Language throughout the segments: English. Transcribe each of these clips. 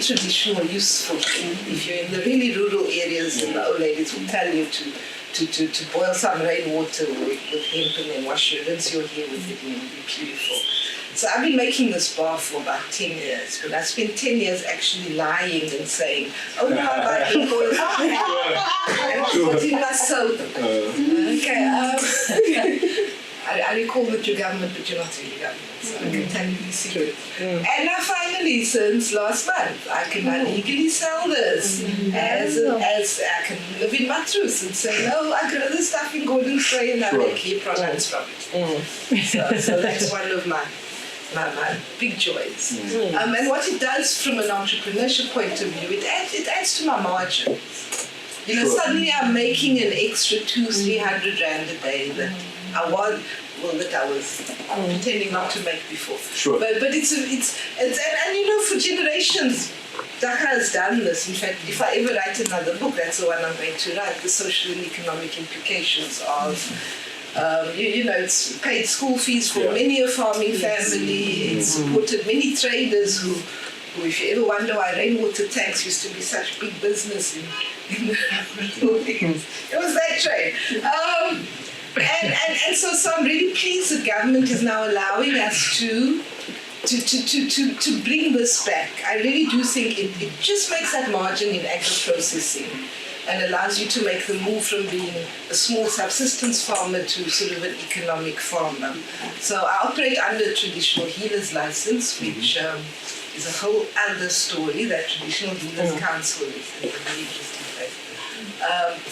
traditional, useful. If you're in the really rural areas, the old ladies will tell you to boil some rainwater with hemp and then rinse your hair with it and it'll be beautiful. So I've been making this bar for about 10 years, but I spent 10 years actually lying and saying, oh no, I buy hemp oil. And what's in my soap? Okay, I recall that you're government, but you're not really government, so I can tell you the secret. And now finally, since last month, I can legally sell this as I can live in my truth and say, no, I grow this stuff in Golden Spray and I make hair products from it. So that's one of my big joys. And what it does from an entrepreneurship point of view, it adds to my margins. You know, suddenly I'm making an extra 200-300 rand a day that I was pretending not to make before. Sure. But it's and you know, for generations, Dhaka has done this. In fact, if I ever write another book, that's the one I'm going to write, the social and economic implications of you know, it's paid school fees for many a farming family. It's supported many traders who, if you ever wonder why rainwater tanks used to be such big business in the it was that trade. And so I'm really pleased that government is now allowing us to bring this back. I really do think it just makes that margin in agro-processing and allows you to make the move from being a small subsistence farmer to sort of an economic farmer. So I operate under a traditional healers license, which is a whole other story. That traditional healers council is a very interesting place.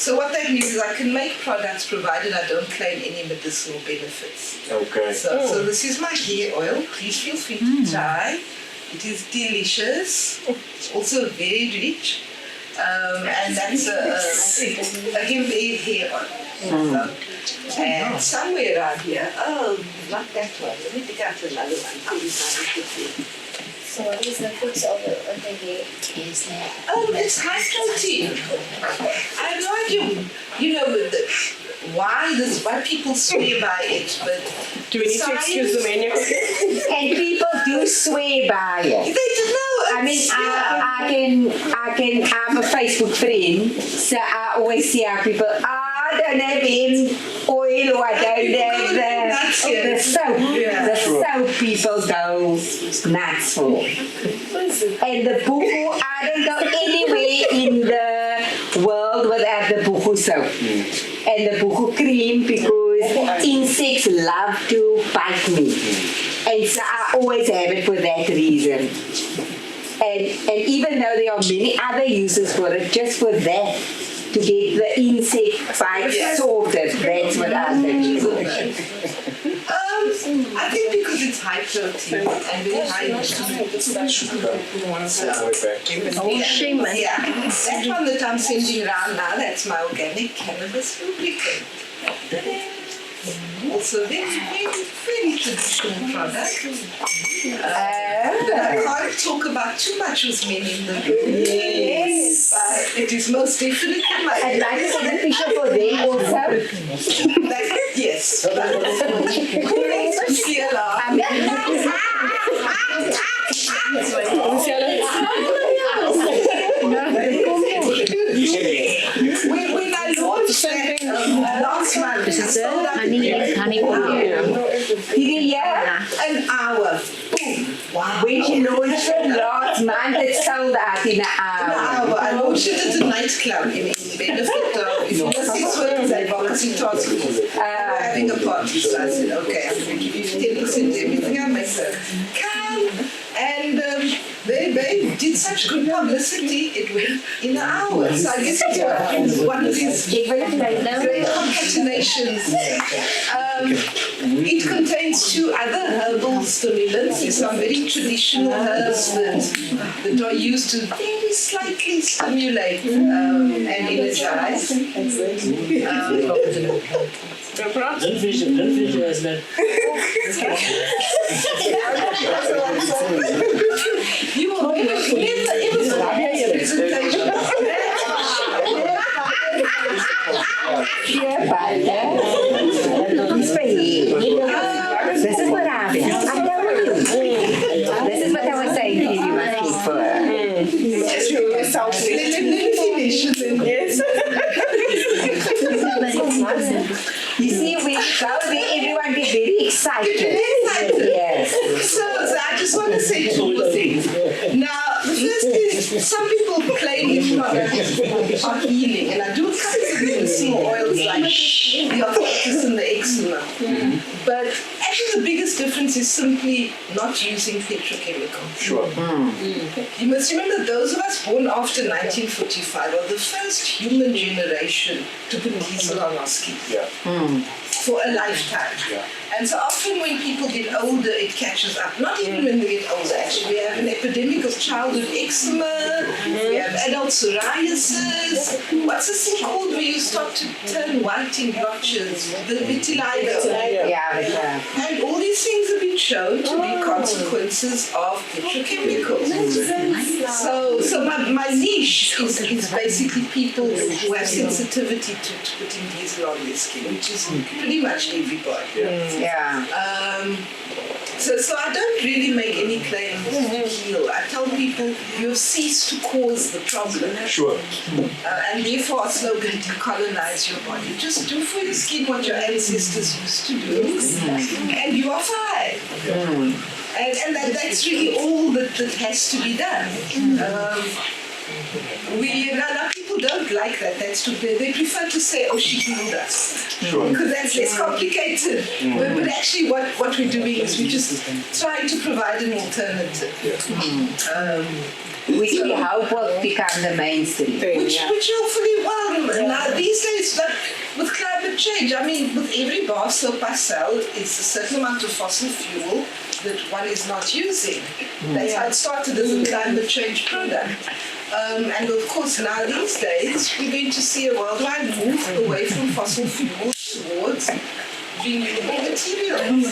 So what that means is I can make products provided I don't claim any medicinal benefits. Okay. So this is my hair oil. Please feel free to try. It is delicious. It's also very rich. And that's a hemp hair oil. And somewhere around here, not that one. Let me pick out another one. So what is the fix of the hair? It's high protein. I have no idea, you know, why people swear by it, but do we need to excuse the menu? And people do swear by it. They don't know. I mean, I can have a Facebook friend, so I always see how people, I don't have hemp oil, or I don't have the soap. The soap people go nuts for. And the buku, I don't go anywhere in the world without the buku soap. And the buku cream, because insects love to bite me. And so I always have it for that reason. And even though there are many other uses for it, just for that, to get the insect bite sorted, that's what I think. I think because it's high protein and very high in sugar. That one that I'm sending around now, that's my organic cannabis lubricant. Also very traditional product. But I can't talk about too much with many in the room. Yes. But it is most definitely my I'd like to see the picture for them also. yes. Who needs to see a lot? When I launched that last month, honey an hour. Boom. Wow. When she launched it last month, it sold out in an hour. I launched it at a nightclub in benefit of, if you want 6 workers advocacy task force. We're having a party, so I said, okay, I'm going to give you 10% everything I make. So come. And they did such good publicity, it went in an hour. So I guess it's one of these great concatenations. It contains 2 other herbal stimulants. There's some very traditional herbs that are used to very slightly stimulate and energize. Don't visualize that. You will never presentation. This is what happened. I know you. This is what I was saying to you, you must keep for. sounds Let nice. me finish. And then Yes. You see, we go there, everyone get very excited. Yes. So I just want to say two more things. Now, the first is some people claim these products are healing, and I do come to medicinal oils like the arthritis and the eczema. But actually, the biggest difference is simply not using petrochemicals. Sure. You must remember those of us born after 1945 are the first human generation to put diesel on our skin Yeah. for a lifetime. Yeah. And so often when people get older, it catches up. Not even when they get older, actually. We have an epidemic of childhood eczema, we have adult psoriasis. What's this thing called where you start to turn white in blotches? The vitiligo. Yeah. And all these things have been shown to be consequences of petrochemicals. So my niche is basically people who have sensitivity to putting diesel on their skin, which is pretty much everybody. Yeah. So I don't really make any claims to heal. I tell people you have ceased to cause the problem. Sure. And therefore our slogan, decolonize your body. Just do for your skin what your ancestors used to do, and you are fine. And that's really all that has to be done. Now people don't like that. That's too bad. They prefer to say, "Oh, she healed us," Sure. because that's less complicated. But actually, what we're doing is we're just trying to provide an alternative. Which we hope will become the mainstream. Which hopefully, well, now these days, like with climate change, I mean, with every bar soap I sell, it's a certain amount of fossil fuel that one is not using. That's how it started as a climate change product. And of course, now these days, we're going to see a worldwide move away from fossil fuels towards renewable materials.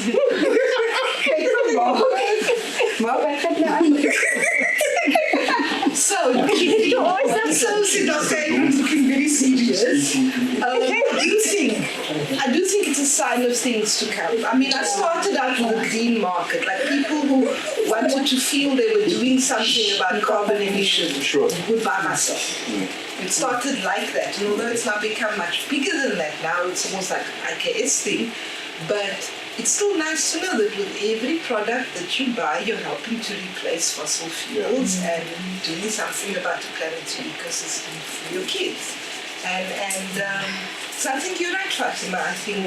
So, Dr. Abrams looking very serious. I do think it's a sign of things to come. I mean, I started out with a green market, like people who wanted to feel they were doing something about carbon emissions Sure. would buy my stuff. It started like that, and although it's now become much bigger than that now, it's almost like an IKS thing, but it's still nice to know that with every product that you buy, you're helping to replace fossil fuels and doing something about the planetary ecosystem for your kids. So I think you're right, Fatima. I think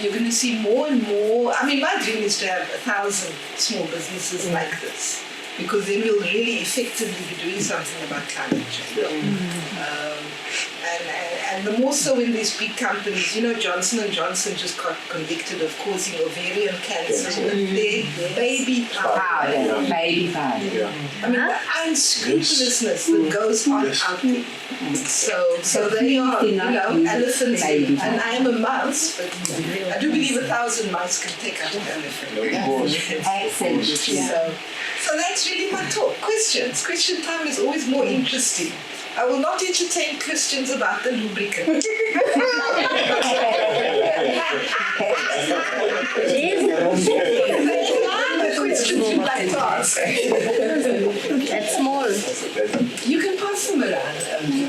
you're going to see more and more. I mean, my dream is to have 1,000 small businesses like this, because then we'll really effectively be doing something about climate change. And the more so in these big companies, you know, Johnson & Johnson just got convicted of causing ovarian cancer with their baby powder. Baby powder. Yeah. I mean, the unscrupulousness that goes on out there. So they are, you know, elephants, and I am a mouse, but I do believe 1,000 mice can take out an elephant. Of course. Excellent. So that's really my talk. Questions. Question time is always more interesting. I will not entertain questions about the lubricant. Questions you'd like to ask. That's small. You can pass them around.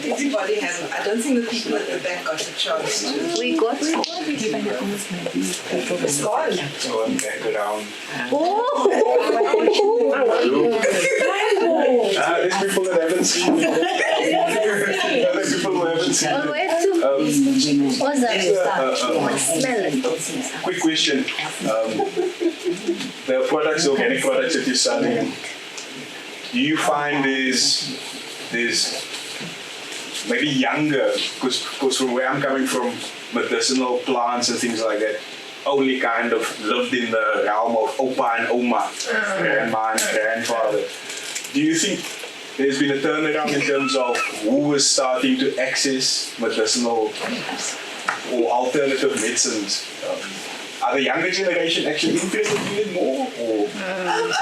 Everybody has them. I don't think the people at the back got a chance to. We got It's gone. So I'm back around. There's people that haven't seen it. There's people who haven't seen Oh, it. where to? What's that? Smell it. Quick question. The products, organic products that you're selling, do you find there's maybe younger, because from where I'm coming from, medicinal plants and things like that, only kind of lived in the realm of Opa and Oma, grandma and grandfather. Do you think there's been a turnaround in terms of who is starting to access medicinal or alternative medicines? Are the younger generation actually interested in it more? Or?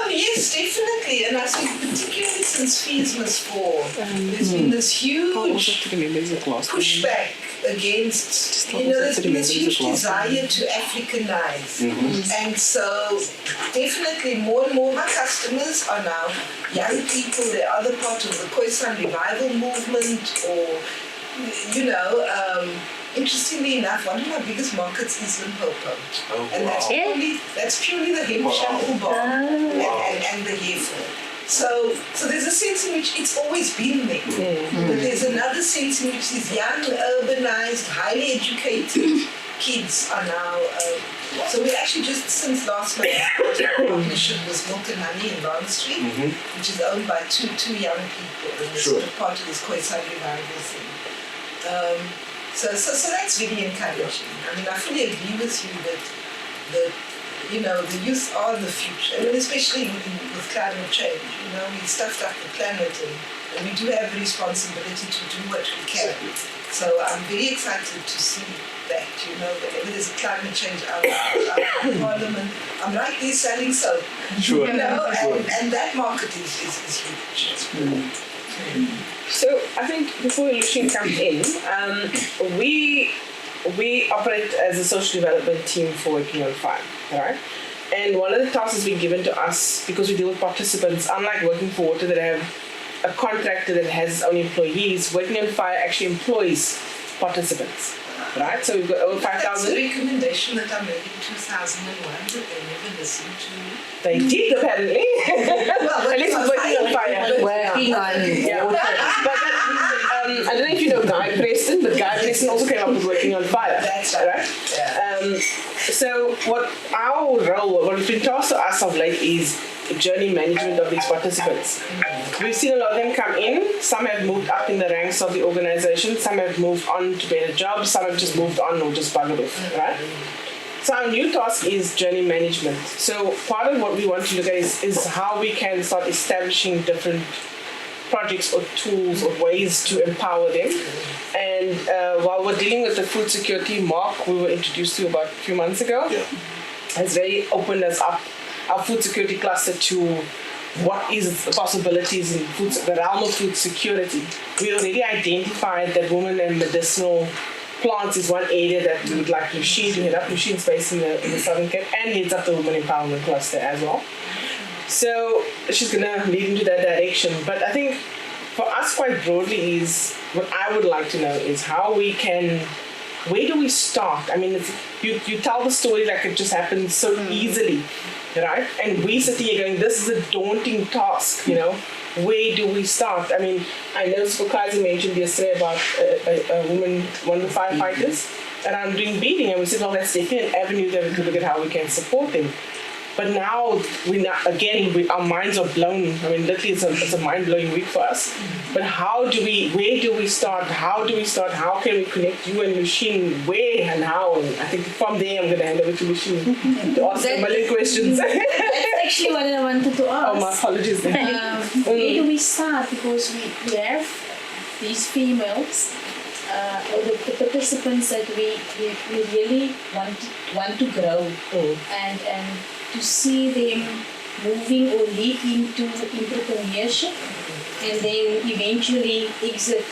Yes, definitely. And I think particularly since fees must fall, there's been this huge pushback against, there's been this huge desire to Africanize. And so definitely more and more of my customers are now young people. They're either part of the Khoisan revival movement or, interestingly enough, one of my biggest markets is Limpopo. Oh, And that's purely the hemp shampoo bar and the hair fall. So there's a sense in which it's always been there. But there's another sense in which these young, urbanized, highly educated kids are now. So we actually just since last month partnership was Milk and Honey in Bond Street, which is owned by two young people, and it's sort of part of this Khoisan revival thing. So that's really encouraging. I mean, I fully agree with you that the youth are the future. I mean, especially with climate change. We stuffed up the planet and we do have a responsibility to do what we can. So I'm very excited to see that, whenever there's a climate change out in Parliament, I'm like they're selling soap. Sure. And that market is huge. So I think before Lushin comes in, we operate as a social development team for Working on Fire, right? And one of the tasks has been given to us because we deal with participants, unlike Working for Water that have a contractor that has its own employees. Working on Fire actually employs participants, right? So we've got over 5,000. That's a recommendation that I made in 2001 that they never listened to me. They did apparently. Well, at least with Working on Fire. Working on water. But I don't know if you know Guy Preston, but Guy Preston also came up with Working on Fire. That's right. Yeah. So what our role, what has been tasked to us of late is journey management of these participants. We've seen a lot of them come in. Some have moved up in the ranks of the organization. Some have moved on to better jobs. Some have just moved on or just buggered off, right? So our new task is journey management. So part of what we want to look at is how we can start establishing different projects or tools or ways to empower them. And while we're dealing with the food security, Mark, we were introduced to about a few months ago, has very opened us up, our food security cluster, to what is the possibilities in the realm of food security. We already identified that women and medicinal plants is one area that we would like Lushin to head up. Lushin's based in the Southern Cape and heads up the Women Empowerment Cluster as well. So she's going to lead into that direction. But I think for us quite broadly is, what I would like to know is how we can, where do we start? I mean, you tell the story like it just happened so easily, right? And we sit here going, this is a daunting task, Where do we start? I mean, I know Spokai's mentioned yesterday about a woman, one of the firefighters, around doing beading, and we said, well, that's definitely an avenue that we could look at how we can support them. But now, our minds are blown. I mean, literally, it's a mind-blowing week for us. But where do we start? How do we start? How can we connect you and Lushin? Where and how? And I think from there, I'm going to hand over to Lushin to ask a million questions. That's actually what I wanted to ask. Oh, my apologies. Where do we start? Because we have these females, or the participants that we really want to grow, and to see them moving or lead into entrepreneurship, and then eventually exit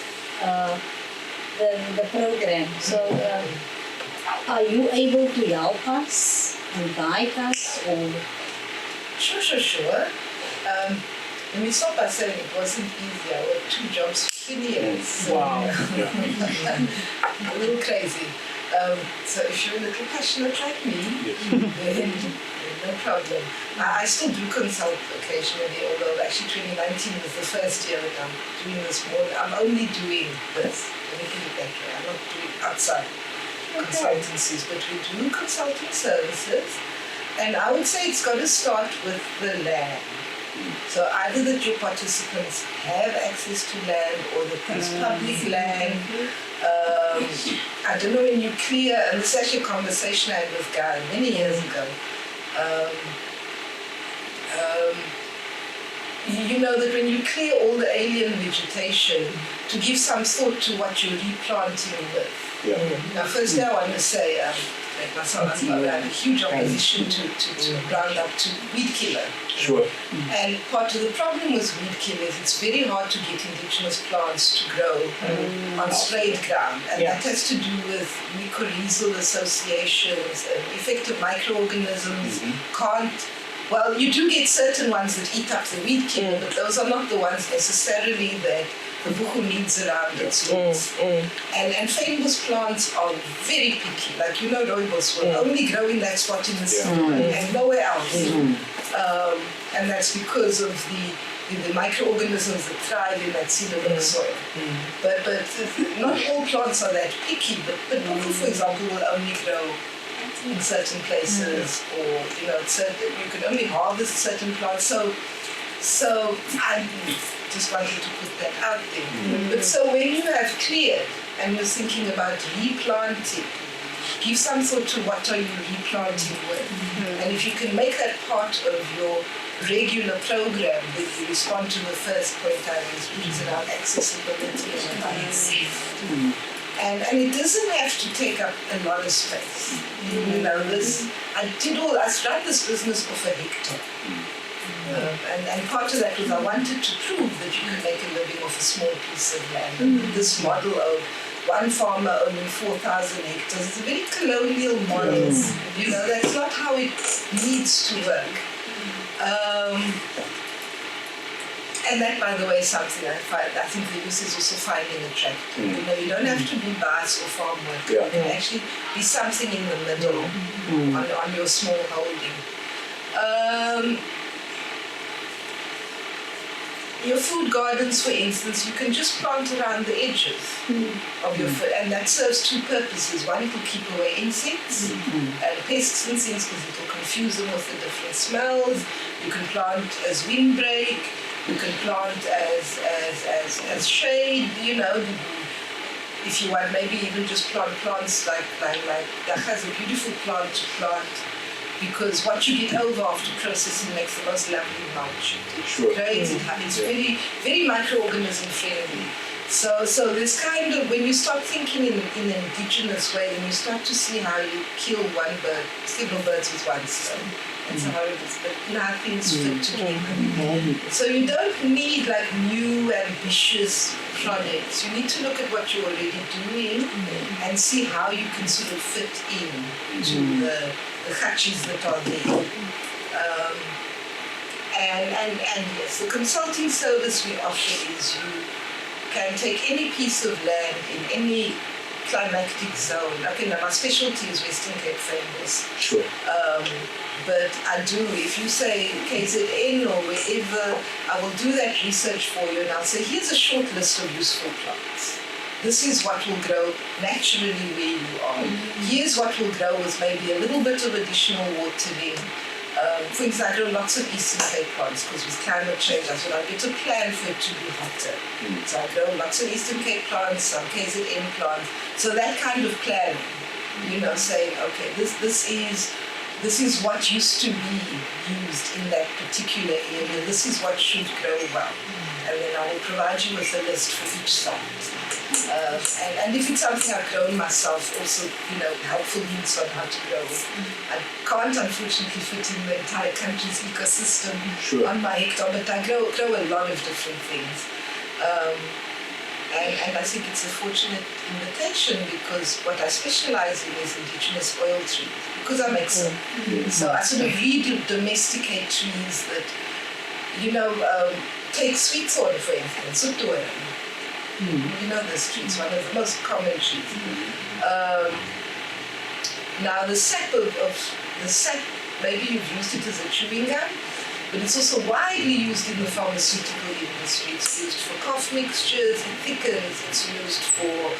the program. So, are you able to help us and guide us, or? Sure. Let me start by saying it wasn't easy. I worked 2 jobs for 20 years. Wow. A little crazy. So if you're a little passionate like me, then no problem. I still do consult occasionally, although actually 2019 was the first year that I'm doing this more. I'm only doing this. Let me put it that way. I'm not doing outside consultancies, but we do consulting services. And I would say it's got to start with the land. So either that your participants have access to land or that there's public land. I don't know, when you clear, and this is actually a conversation I had with Guy many years ago. You know that when you clear all the alien vegetation, to give some thought to what you're replanting with. Now firstly I want to say, like myself, I have a huge opposition to Roundup, to weed killer. Sure. And part of the problem with weed killers, it's very hard to get indigenous plants to grow on sprayed ground. And that has to do with mycorrhizal associations and effective microorganisms can't. Well, you do get certain ones that eat up the weed killer, but those are not the ones necessarily that the buku needs around its roots. And famous plants are very picky. Like, rooibos will only grow in that spot in the sun and nowhere else. And that's because of the microorganisms that thrive in that cinnamon soil. But not all plants are that picky, but buku, for example, will only grow in certain places, or you can only harvest certain plants. So I just wanted to put that out there. But so when you have cleared and you're thinking about replanting, give some thought to what are you replanting with. And if you can make that part of your regular program, that you respond to the first point I raised, which is around accessibility and balance. And it doesn't have to take up a lot of space. I started this business off a hectare. And part of that was I wanted to prove that you can make a living off a small piece of land. This model of one farmer owning 4,000 hectares is a very colonial model. That's not how it needs to work. And that, by the way, is something I think the youth is also finding attractive. You don't have to be bias or farm work. You can actually be something in the middle on your small holding. Your food gardens, for instance, you can just plant around the edges of your food, and that serves two purposes. One, it will keep away insects and pests and things because it will confuse them with the different smells. You can plant as windbreak. You can plant as shade. If you want, maybe even just plant plants like that has a beautiful plant to plant. Because what you get over after processing makes the most lovely mulch. It's very, very microorganism friendly. So this kind of, when you start thinking in an indigenous way, and you start to see how you kill several birds with one stone. It's horrible, but how things fit together. So you don't need like new ambitious projects. You need to look at what you're already doing and see how you can sort of fit in to the hachis that are there. And yes, the consulting service we offer is you can take any piece of land in any climatic zone. Okay, now my specialty is Western Cape framers. Sure. But I do, if you say KZN or wherever, I will do that research for you and I'll say, here's a short list of useful plants. This is what will grow naturally where you are. Here's what will grow with maybe a little bit of additional watering. For example, I grow lots of Eastern Cape plants because with climate change, I thought I'd better plan for it to be hotter. So I grow lots of Eastern Cape plants, some KZN plants. So that kind of planning, saying, okay, this is what used to be used in that particular area. This is what should grow well. And then I will provide you with a list for each site. And if it's something I've grown myself, also, helpful hints on how to grow. I can't, unfortunately, fit in the entire country's ecosystem on my hectare, but I grow a lot of different things. And I think it's a fortunate invitation because what I specialize in is indigenous oil trees, because I make some. So I sort of re-domesticate trees that, take sweet thorn, for instance, sutore. This tree is one of the most common trees. Now the sap the sap, maybe you've used it as a chewing gum, but it's also widely used in the pharmaceutical industry. It's used for cough mixtures, it thickens, it's used for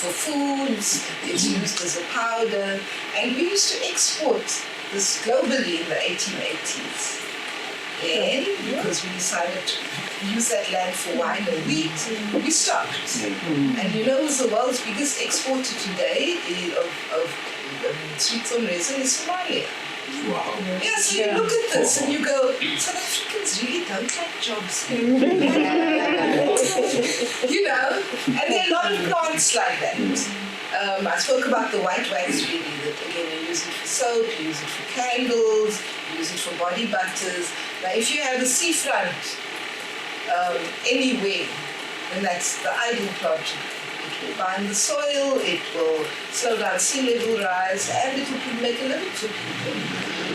foods, it's used as a powder, and we used to export this globally in the 1880s. Then, because we decided to use that land for wine and wheat, we stopped. And who's the world's biggest exporter today of sweet thorn resin is Somalia. Wow. Yeah, so you look at this and you go, South Africans really don't like jobs. And there are a lot of plants like that. I spoke about the white wax really, that again you use it for soap, you use it for candles, you use it for body butters. Now if you have a seafront anywhere, then that's the ideal plant to grow. It will bind the soil, it will slow down sea level rise, and it will make a living for people.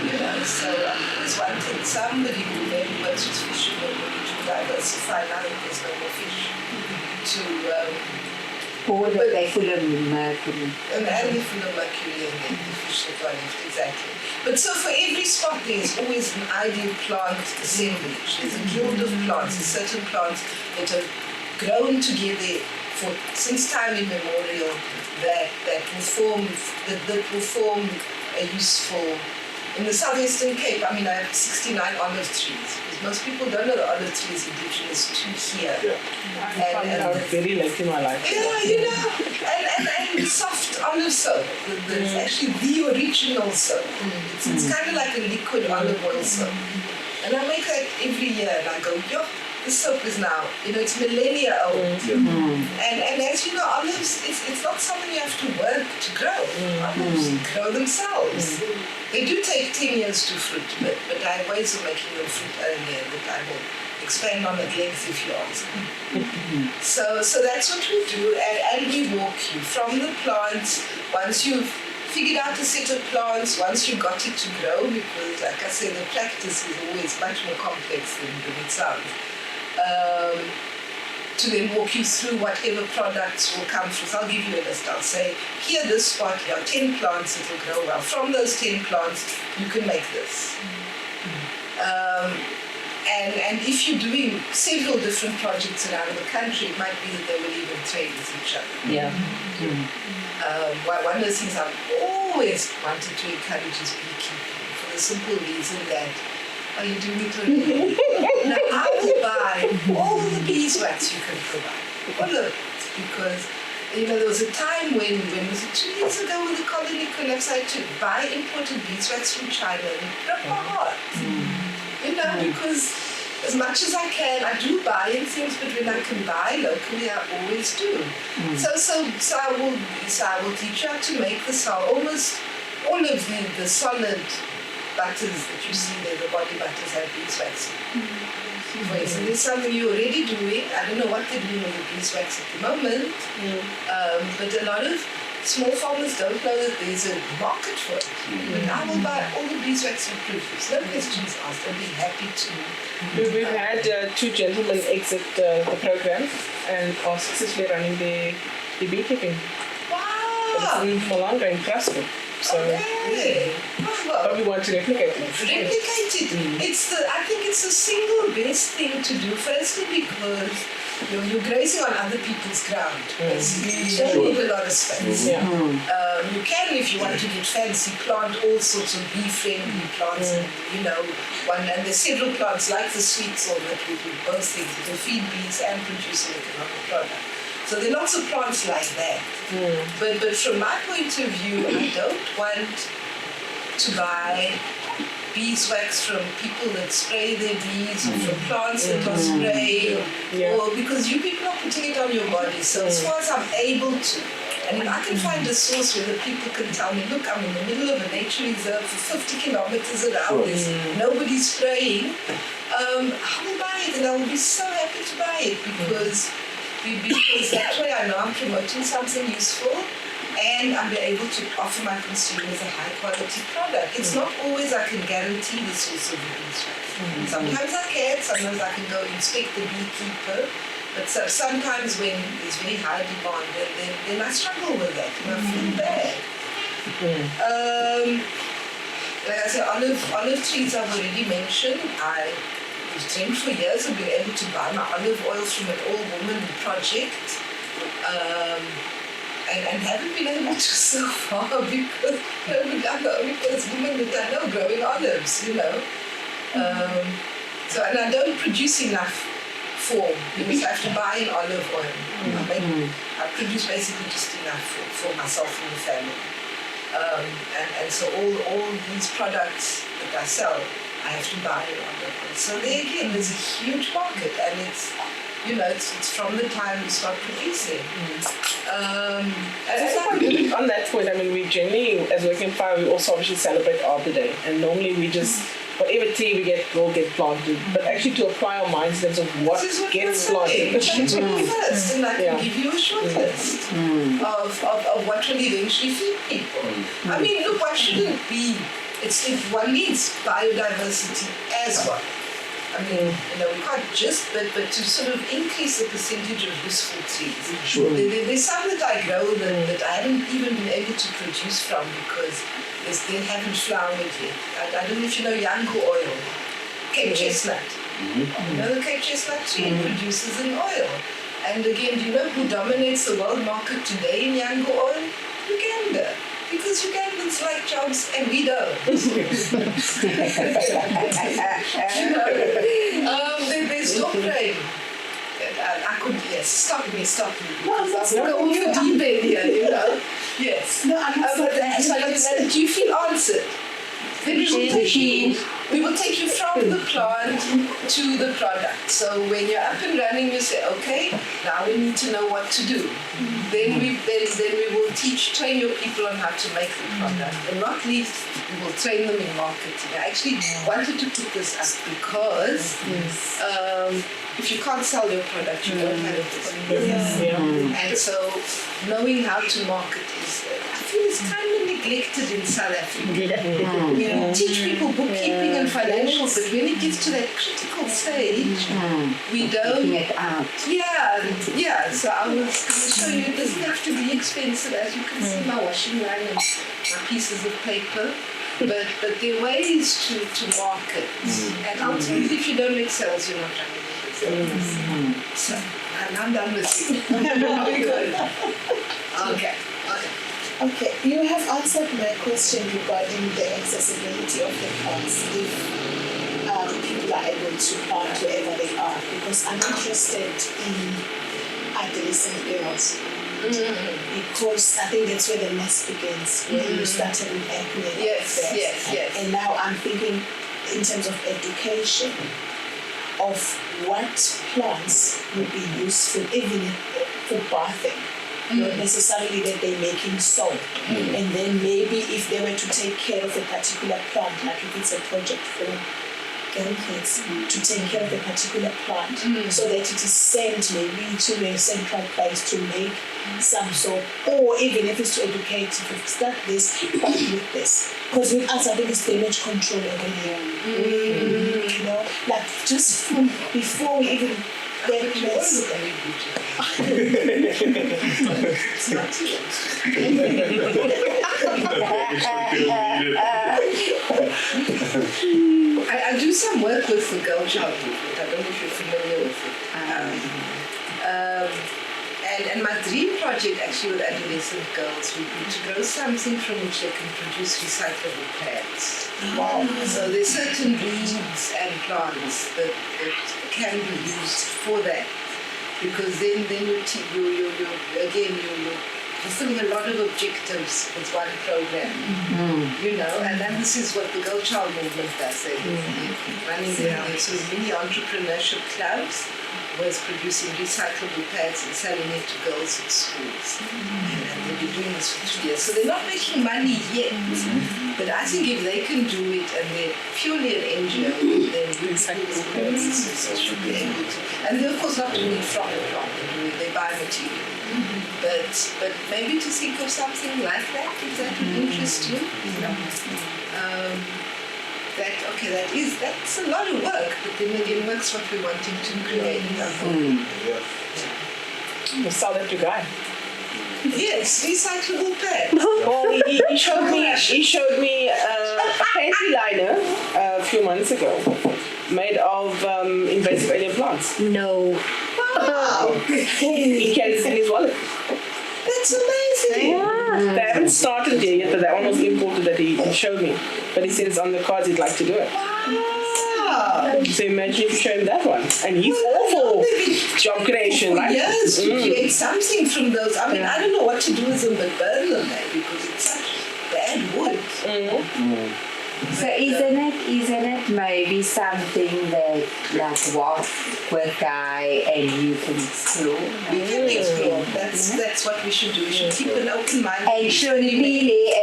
You know, so I always wanted somebody who maybe works with fish and maybe to diversify now that there's no more fish to Or that they're full of mercury. and they're full of mercury and the fish that are left, exactly. But so for every spot there's always an ideal plant assemblage. There's a guild of plants, there's certain plants that have grown together since time immemorial that will form a useful. In the southwestern Cape, I mean, I have 69 olive trees. Because most people don't know the olive tree is indigenous to here. I found out very late in my life. Yeah, you know, and soft olive soap. It's actually the original soap. It's kind of like a liquid olive oil soap. And I make that every year, and I go, yo, this soap is now, you know, it's millennia old. And as you know, olives, it's not something you have to work to grow. Olives grow themselves. They do take 10 years to fruit, but I have ways of making them fruit earlier that I will expand on at length if you ask. So that's what we do, and we walk you from the plants. Once you've figured out a set of plants, once you got it to grow, because like I said, the practice is always much more complex than it sounds. To then walk you through whatever products will come through. So I'll give you a list. I'll say, here this spot, here are 10 plants that will grow well. From those 10 plants, you can make this. And if you're doing several different projects around the country, it might be that they will even trade with each other. Yeah. One of the things I've always wanted to encourage is beekeeping, for the simple reason that are you doing it already? Now, I will buy all the beeswax you can provide. All of it. Because, you know, there was a time when was it 2 years ago when the colony collapsed, I had to buy imported beeswax from China and it broke my heart. You know, because as much as I can, I do buy in things, but when I can buy locally, I always do. So I will teach you how to make this, how almost all of the solid butters that you see there, the body butters have beeswax. For instance, there's something you're already doing. I don't know what they're doing with the beeswax at the moment, but a lot of small farmers don't know that there's a market for it. But I will buy all the beeswax you produce. No questions asked. I'll be happy to. We've had 2 gentlemen exit the program and are successfully running the beekeeping. Wow! It's in Malanga in Krasco. So, Okay. but we want to replicate it. Replicate it. I think it's the single best thing to do. Firstly, because you're grazing on other people's ground. Basically, you don't need a lot of space. You can, if you want to get fancy, plant all sorts of bee-friendly plants. And, you know, and there's several plants like the sweet soil that we do both things. It will feed bees and produce an economic product. So there are lots of plants like that. But from my point of view, I don't want to buy beeswax from people that spray their bees or from plants that are sprayed or because you people are putting it on your body. So as far as I'm able to, and if I can find a source where the people can tell me, look, I'm in the middle of a nature reserve for 50 kilometers around, there's nobody spraying, I will buy it and I will be so happy to buy it because that way I know I'm promoting something useful and I'll be able to offer my consumers a high quality product. It's not always I can guarantee the source of the beeswax. Sometimes I can, sometimes I can go inspect the beekeeper, but sometimes when there's very high demand, then I struggle with that and I feel bad. Like I said, olive trees I've already mentioned. I was trained for years and been able to buy my olive oil from an all-woman project. And haven't been able to so far because I'm the only woman that I know growing olives, you know. And I don't produce enough form because I have to buy an olive oil. I produce basically just enough for myself and the family. And so all these products that I sell, I have to buy an olive oil. So there again, there's a huge market and it's from the time we start producing. And On that point, I mean, we generally, as Working Fire, we also obviously celebrate Arbor Day, and normally we just, whatever tree we get will get planted, but actually to apply our minds in terms of what this is what gets we're planted. saying. Try to be first, and I can give you a short list of what will eventually feed people. I mean, look, what shouldn't be? If one needs biodiversity as well. I mean, we can't just, but to sort of increase the percentage of useful trees. Sure. There's some that I grow that I haven't even been able to produce from because they haven't flowered yet. I don't know if you know Yango oil, Cape chestnut. You know the Cape chestnut tree produces an oil. And again, do you know who dominates the world market today in Yango oil? Uganda. Because Ugandans like jobs and we don't. There's no brain. I could, yes, stop me. No, that's I'm going for deep end here, Yes. No, I'm not but do you feel answered? Then we will take you from the plant to the product. So when you're up and running, you say, okay, now we need to know what to do. Then we will train your people on how to make the product. And not least, we will train them in marketing. I actually wanted to put this up because if you can't sell your product, you don't have a business. And so knowing how to market is, I feel it's kind of neglected in South Africa. Teach people bookkeeping and financial, but when it gets to that critical stage, we don't. It out. Yeah. So I was going to show you. It doesn't have to be expensive, as you can see my washing line and my pieces of paper. But there are ways to market, and ultimately, if you don't make sales, you're not running a business. So I'm done with you. Very good. Okay. Okay, you have answered my question regarding the accessibility of the plants if people are able to plant wherever they are, because I'm interested in adolescent girls. Because I think that's where the mess begins, when you started with acne. Yes. And now I'm thinking in terms of education of what plants would be useful even for bathing. Not necessarily that they're making soap. And then maybe if they were to take care of a particular plant, like if it's a project for young kids, to take care of a particular plant, so that it is sent maybe to a central place to make some soap, or even if it's to educate, if you start this, start with this. Because with us, I think it's damage control over here. Like just from before we even get this. I do some work with the Girl Child movement. I don't know if you're familiar with it. And my dream project actually with adolescent girls would be to grow something from which they can produce recyclable plants. Wow. So there's certain weeds and plants that can be used for that. Because then you're fulfilling a lot of objectives with one program, and then this is what the Girl Child movement does. They're running their sort of mini entrepreneurship clubs, was producing recyclable pads and selling it to girls at schools. And they've been doing this for 2 years. So they're not making money yet, but I think if they can do it and they're purely an NGO, then recyclable pads should be able to. And they're of course not doing it from the plant, they buy material. But maybe to think of something like that, if that would interest you. That's a lot of work, but then again work's what we're wanting to create. We'll sell that to Guy. Yes, recyclable pads. Well, he showed me a panty liner a few months ago, made of invasive alien plants. No. Wow. He carries it in his wallet. That's amazing. Yeah. They haven't started yet, but that one was imported that he showed me. But he said it's on the cards, he'd like to do it. Wow. So imagine if you show him that one. And he's all for job creation, right? Yes, to create something from those. I mean, I don't know what to do with them but burn them, because it's such bad wood. So isn't it maybe something that like WOF with Guy and you can explore? We can explore. That's what we should do. We should keep an open mind. And Shonipili,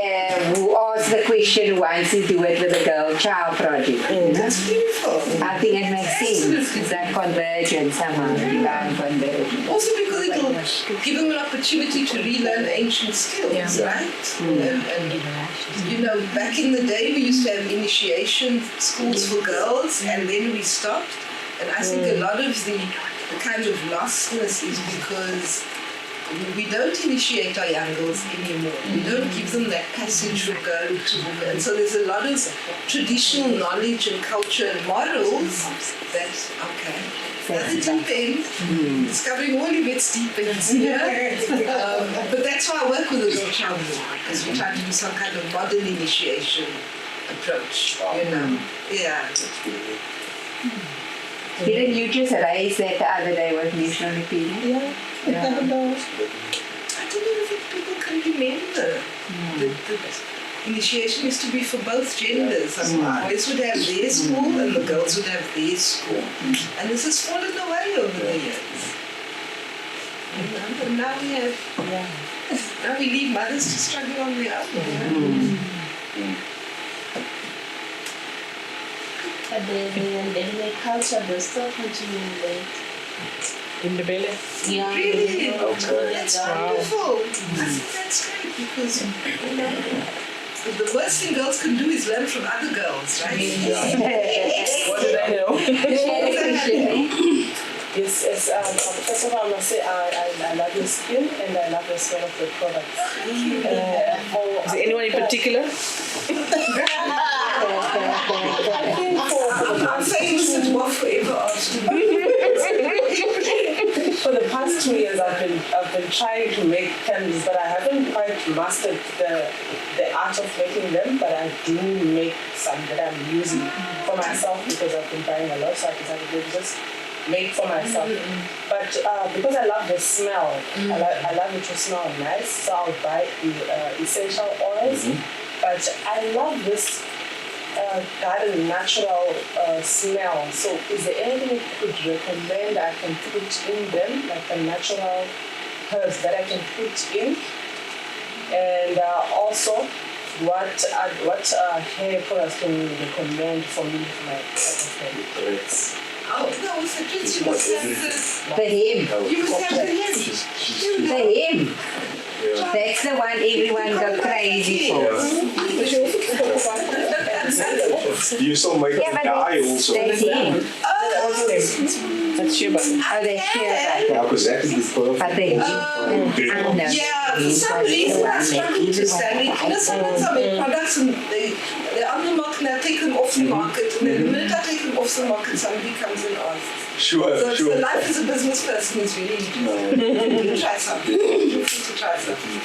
who asked the question, wants to do it with a girl child project. That's beautiful. I think it makes sense. It's that convergence somehow, divine convergence. Also because it will give them an opportunity to relearn ancient skills, right? And you know, back in the day we used to have initiation schools for girls, and then we stopped. And I think a lot of the kind of lostness is because we don't initiate our young girls anymore. We don't give them that passage from girl to woman. And so there's a lot of traditional knowledge and culture and morals that, another deep end, discovering all of its deep ends here. But that's why I work with the girl child movement, because we try to do some kind of modern initiation approach, you know. Yeah. Didn't you just raise that the other day with me, Shonipili? Yeah. I don't know if people can remember. The initiation used to be for both genders. Boys would have their school and the girls would have their school. And this has fallen away over the years. And now we have, now we leave mothers to struggle on their own. But the culture will still continue with In the belly. young Really? okay. That's wonderful. I think that's great because, you know, the worst thing girls can do is learn from other girls, right? What did I know? Yes, first of all, I must say I love your skin and I love the smell of the product. Is there anyone in particular? I'm saying this is WOF forever after. For the past 2 years, I've been trying to make candles, but I haven't quite mastered the art of making them. But I do make some that I'm using for myself because I've been buying a lot, so I decided to just make for myself. But because I love the smell, I love it to smell nice, so I'll buy the essential oils. But I love this garden natural smell. So is there anything you could recommend I can put in them, like the natural herbs that I can put in? And also, what hair products can you recommend for me for my type of hair? Oh, no, so just you must have The him. you must have the hem. The him. That's the one everyone go crazy for. You still make Yeah, a but dye also. that's him. That's Sheba. Oh, that's sure Yeah, because that is the But the him. Yeah, for some reason I struggle to stand it. You know, sometimes I make products and they're on the market and I take them off the market. And then the minute I take them off the market, somebody comes and asks. Sure, So sure. life as a business person is really interesting. Try something. Feel free to try something.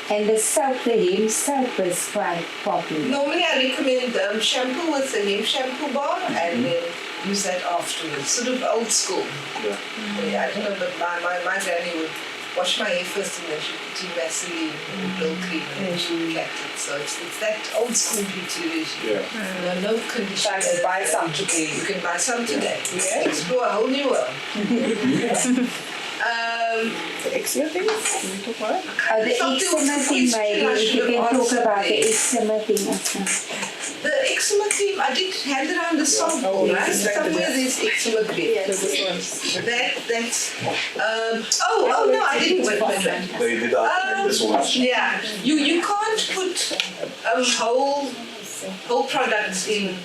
And the soap, the him soap is quite popular. Normally I recommend shampoo with the hemp shampoo bar and then use that afterwards. Sort of old school. Yeah. Yeah, I don't know, but my granny would wash my hair first and then she put in Vaseline and Bill cream and then she would cat it. So it's that old school beauty regime. Yeah. No conditioner. I can buy some today. You can buy some today. Explore a whole new world. The eczema thing? Can we talk about it? Oh, the eczema thing, maybe. If you can talk about the eczema thing also. The eczema cream, I did hand around the sample, right? Somewhere there's eczema cream. That's, no, I didn't. Wait. They did this one. Yeah, you can't put whole products in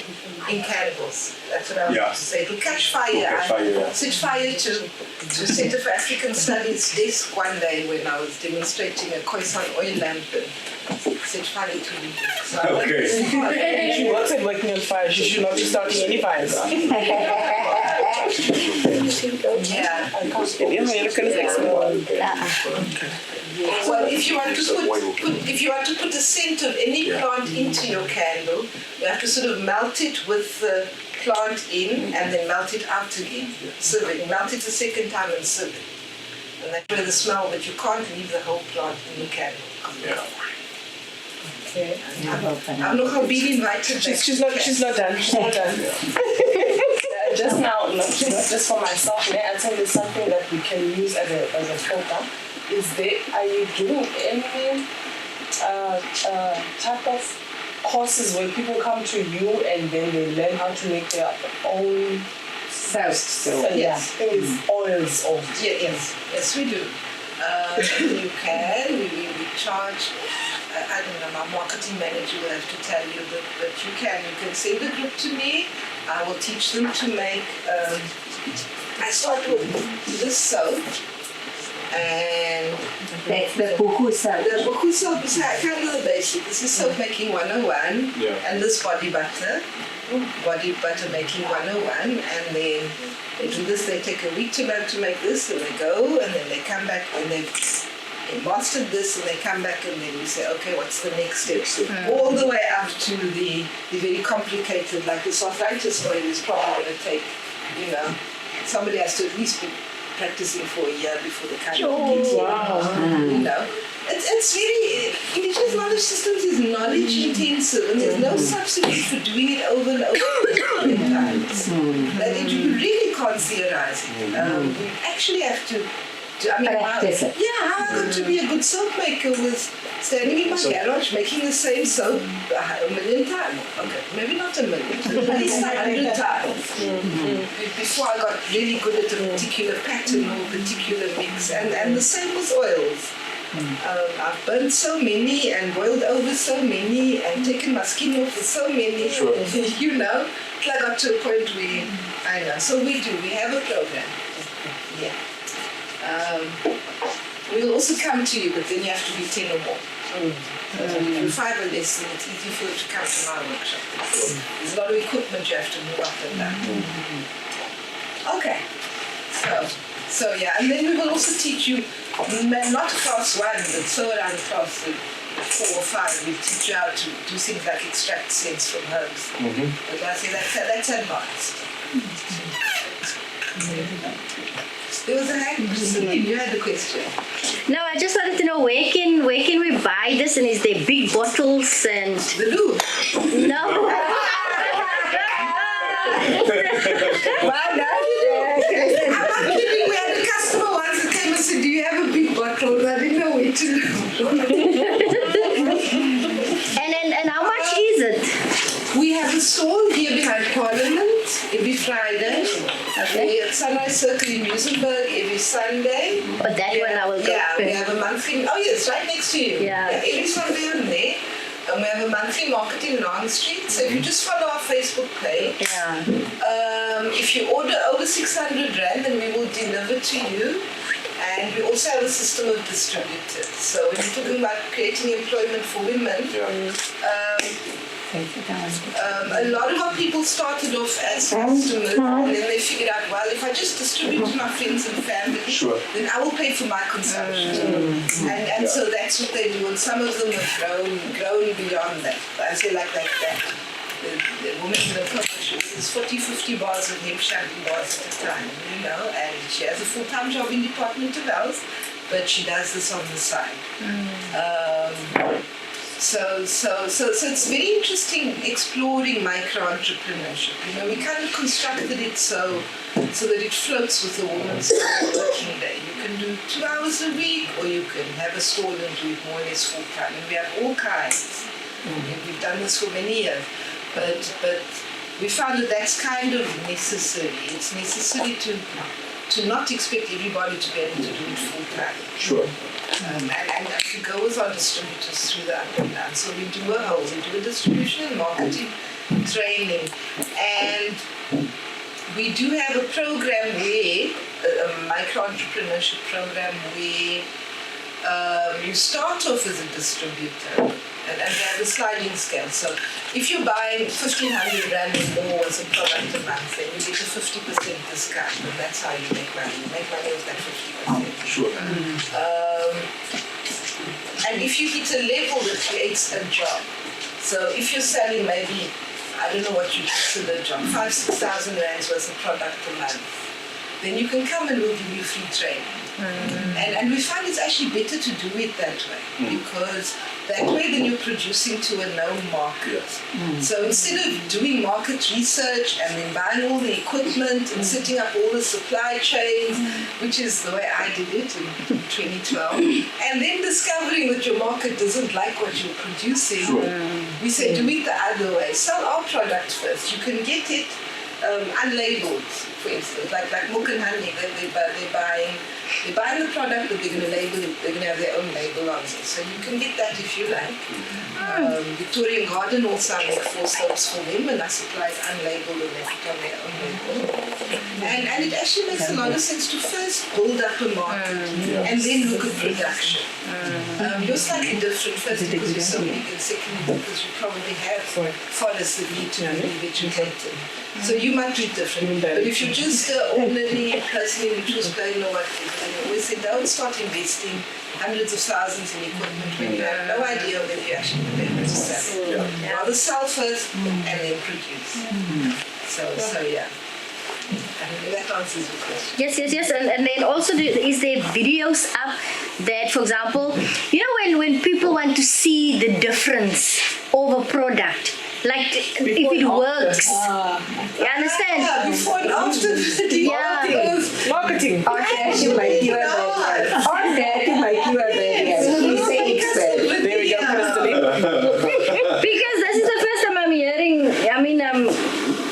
candles. That's what I was going to say. It'll catch fire. It'll catch fire, yeah. I set fire to Centre for African Studies desk one day when I was demonstrating a Khoisan oil lamp and set fire to it. So Okay. She works at working on fire. She should not be starting any fires. yeah. Well, if you want to put a scent of any plant into your candle, you have to sort of melt it with the plant in and then melt it out again. Sieve it, melt it a second time and sieve it. And that's where the smell, but you can't leave the whole plant in your candle. Yeah. Okay. I'm not being invited. She's not done. She's not done. Just now, not just for myself, I think there's something that we can use as a filter. Are you doing any type of courses where people come to you and then they learn how to make their own oils or Yes, we do. You can. We charge. I don't know. My marketing manager will have to tell you, but you can. You can send the group to me. I will teach them to make. I start with this soap. And that's the buku soap. The buku soap is kind of the basic. This is soap making 101. Yeah. And this body butter making 101. And then they do this, they take a week to learn to make this, and they go, and then they come back, and they mastered this, and they come back, and then we say, okay, what's the next step? All the way up to the very complicated, like this arthritis oil is probably going to take, somebody has to at least be practicing for a year before they kind of get it. It's very, Indigenous knowledge systems is knowledge intensive, and there's no substitute for doing it over and over many times. That you really can't theorize it. You actually have to practice it. How I got to be a good soap maker was standing in my garage making the same soap 1,000,000 times. Okay, maybe not 1,000,000, at least 100 times. Before I got really good at a particular pattern or particular mix. And the same with oils. I've burnt so many and boiled over so many and taken my skin off with so many. Sure. Till I got to a point where I know. So we have a program. Yeah. We'll also come to you, but then you have to be 10 or more. We do 5 or less, and it's easy for you to come to my workshop. There's a lot of equipment you have to move up and down. Okay. So yeah, and then we will also teach you, not class 1, but so around class 4 or 5, we teach you how to do things like extract scents from herbs. But I say that's advanced. There was a hand. You had the question. No, I just wanted to know where can we buy this, and is there big bottles and The loo. no? I'm not kidding. We had a customer once that came and said, "Do you have a big bottle?" And I didn't know where to look. And how much is it? We have a stall here behind Parliament every Friday. Okay. At Sunrise Circle in Musenberg every Sunday. Oh, that one I will go. Yeah, we have a monthly. Oh yes, right next to you. Yeah. Every Sunday I'm there. And we have a monthly market in Long Street. So if you just follow our Facebook page, if you order over 600 Rand, then we will deliver to you. And we also have a system of distributors. So when you're talking about creating employment for women, a lot of our people started off as customers, and then they figured out, well, if I just distribute to my friends and family, then I will pay for my consumption. And so that's what they do. And some of them have grown beyond that. I say like that. The woman in the purple, she uses 40-50 bars of hemp shampoo bars at a time, and she has a full-time job in Department of Health, but she does this on the side. So it's very interesting exploring micro-entrepreneurship. We kind of constructed it so that it floats with the woman's working day. You can do 2 hours a week, or you can have a stall and do it more or less full-time. And we have all kinds. And we've done this for many years. But we found that that's kind of necessary. It's necessary to not expect everybody to be able to do it full-time. Sure. And to go with our distributors through the up and down. So we do a distribution, marketing, training. And we do have a program where, a micro-entrepreneurship program where you start off as a distributor. And we have a sliding scale. So if you're buying 1,500 Rand or more as a product a month, then you get a 50% discount. And that's how you make money. You make money with that 50%. Sure. And if you hit a level that creates a job, so if you're selling maybe, I don't know what you consider a job, 5,000-6,000 Rands worth of product a month, then you can come and we'll give you free training. And we find it's actually better to do it that way, because that way then you're producing to a known market. So instead of doing market research and then buying all the equipment and setting up all the supply chains, which is the way I did it in 2012, and then discovering that your market doesn't like what you're producing, we say do it the other way. Sell our product first. You can get it unlabeled, for instance, like milk and honey. They're buying the product, but they're going to label it. They're going to have their own label on it. So you can get that if you like. Victorian Garden also I make 4 soaps for them, and I supply it unlabeled, and they put on their own label. And it actually makes a lot of sense to first build up a market and then look at production. You're slightly different, first because you're so big, and secondly because you probably have fathers that need to be educated. So you might do it differently. But if you're just an ordinary person in which was playing or whatever, I always say don't start investing hundreds of thousands in equipment when you have no idea whether you're actually going to be able to sell. Rather sell first and then produce. So yeah. I don't know, that answers your question. Yes. And then also, is there videos up that, for example, when people want to see the difference of a product, like if it works, you understand? Yeah, before and after video. Marketing. I'm there to make you a video. He's the expert. There we go, Crystal. Because this is the first time I'm hearing,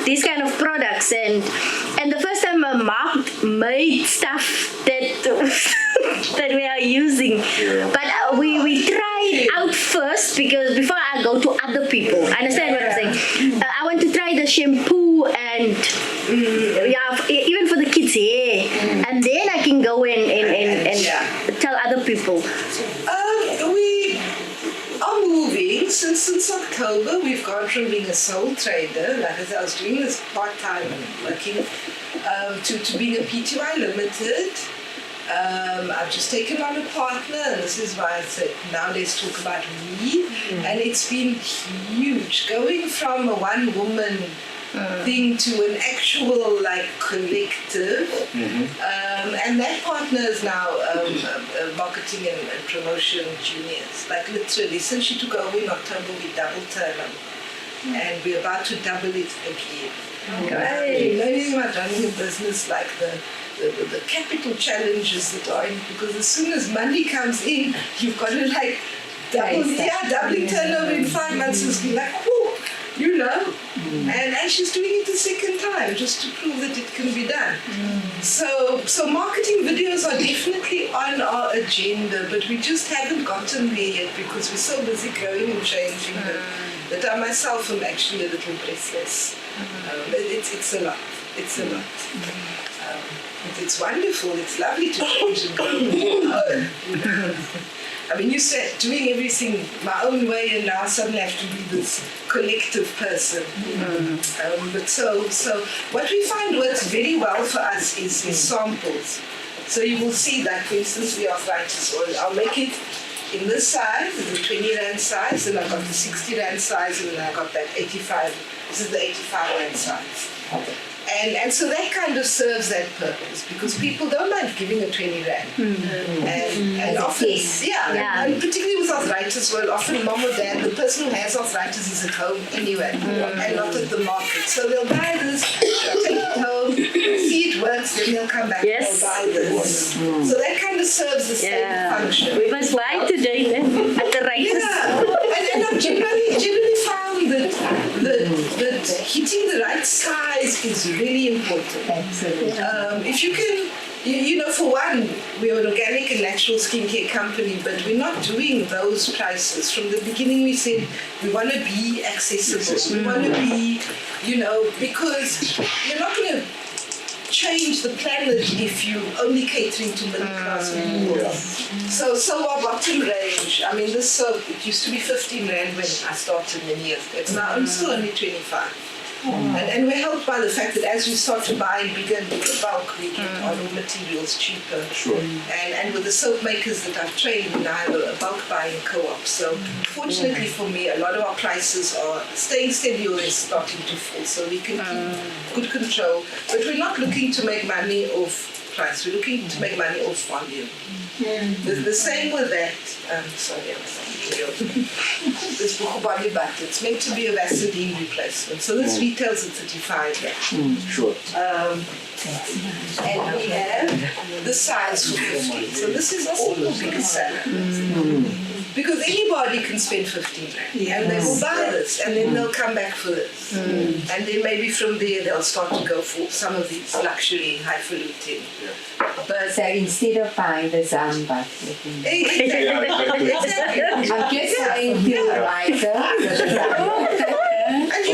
these kind of products, and the first time Mark made stuff that we are using. But we try it out first, because before I go to other people, understand what I'm saying? I want to try the shampoo and even for the kids' hair, and then I can go and tell other people. We are moving since October. We've gone from being a sole trader, like I said, I was doing this part-time and working, to being a PTY limited. I've just taken on a partner, and this is why I said now let's talk about me. And it's been huge, going from a one-woman thing to an actual collective. And that partner is now marketing and promotion juniors. Like literally, since she took over in October, we doubled turnover, and we're about to double it again. You know anything about running a business, like the capital challenges that are in, because as soon as money comes in, you've got to doubling turnover in 5 months is like, whoo, and she's doing it the second time just to prove that it can be done. So marketing videos are definitely on our agenda, but we just haven't gotten there yet because we're so busy growing and changing that I myself am actually a little breathless. It's a lot. It's a lot. It's wonderful. It's lovely to change and grow. I mean, you said doing everything my own way, and now suddenly I have to be this collective person. But so what we find works very well for us is samples. So you will see that, for instance, the arthritis oil. I'll make it in this size, the 20 Rand size, and I've got the 60 Rand size, and then I've got that 85. This is the 85 Rand size. And so that kind of serves that purpose, because people don't mind giving a 20 Rand. And often, and particularly with arthritis, well, often mom or dad, the person who has arthritis is at home anyway, and not at the market. So they'll buy this, take it home, see it works, then they'll come back and they'll buy this. So that kind of serves the same function. We must buy today at the arthritis. And I've generally found that hitting the right size is really important. Absolutely. If you can, for one, we're an organic and natural skincare company, but we're not doing those prices. From the beginning we said we want to be accessible. We want to be, because you're not going to change the planet if you're only catering to middle class people. So our bottom range, I mean, this soap, it used to be 15 Rand when I started many years ago. It's now still only 25. And we're helped by the fact that as we start to buy in bigger and bigger bulk, we get our raw materials cheaper. Sure. And with the soap makers that I've trained, we now have a bulk buying co-op. So fortunately for me, a lot of our prices are staying steady or they're starting to fall. So we can keep good control. But we're not looking to make money off price. We're looking to make money off volume. The same with that. Sorry, I'm sorry. This Buchobali butter. It's meant to be a Vaseline replacement. So this retails at 35. Sure. And we have the size for 50. So this is also the biggest seller. Because anybody can spend 15 rand and they will buy this and then they'll come back for this. And then maybe from there they'll start to go for some of these luxury highfalutin. But So instead of buying the Zamba, exactly. I'm just going to like And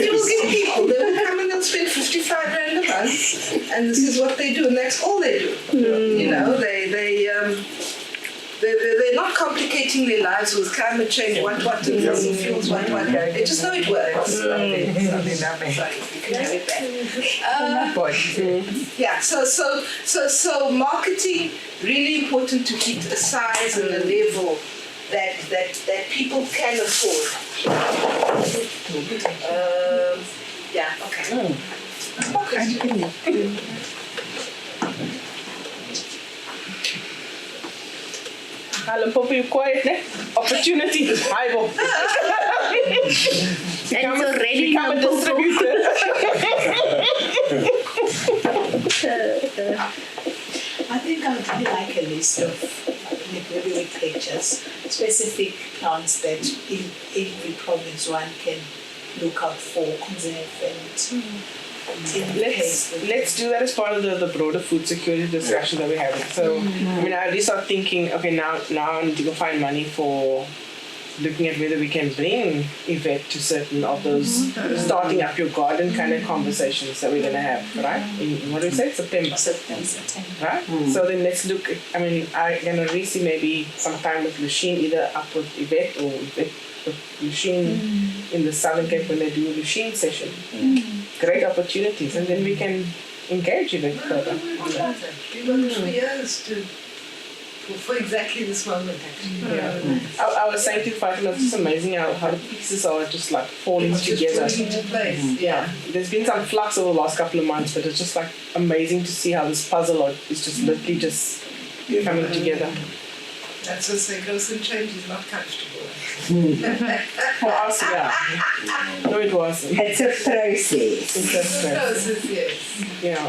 you will get people that will come and they'll spend 55 rand a month and this is what they do and that's all they do. You know, they're not complicating their lives with climate change, what, and fossil fuels, what. They just know it works. Sorry, you can have it back. Yeah, so marketing, really important to keep the size and the level that people can afford. Yeah, okay. Limpopo, you quiet, ne? Opportunity. Highball. And it's already Become a distributor. I think I would really like a list of maybe with pictures, specific plants that in every province one can look out for, conserve and Let's do that as part of the broader food security discussion that we're having. So, I mean, I already start thinking, okay, now I need to go find money for looking at whether we can bring Yvette to certain of those starting up your garden kind of conversations that we're going to have, right? In, what do we say? September. Right? So then let's look, I mean, I'm going to really see maybe sometime with Lucien, either up with Yvette or Yvette with Lucien in the Southern Cape when they do a Lucien session. Great opportunities, and then we can engage Yvette further. We've got 3 years for exactly this moment, actually. I was saying to Fatima, it's just amazing how the pieces are just like falling together. Falling into place. Yeah, there's been some flux over the last couple of months, but it's just like amazing to see how this puzzle is just literally just coming together. That's what say growth and change is not comfortable. For us, yeah. No, it wasn't. It's a process. It's a Process, yes. Yeah.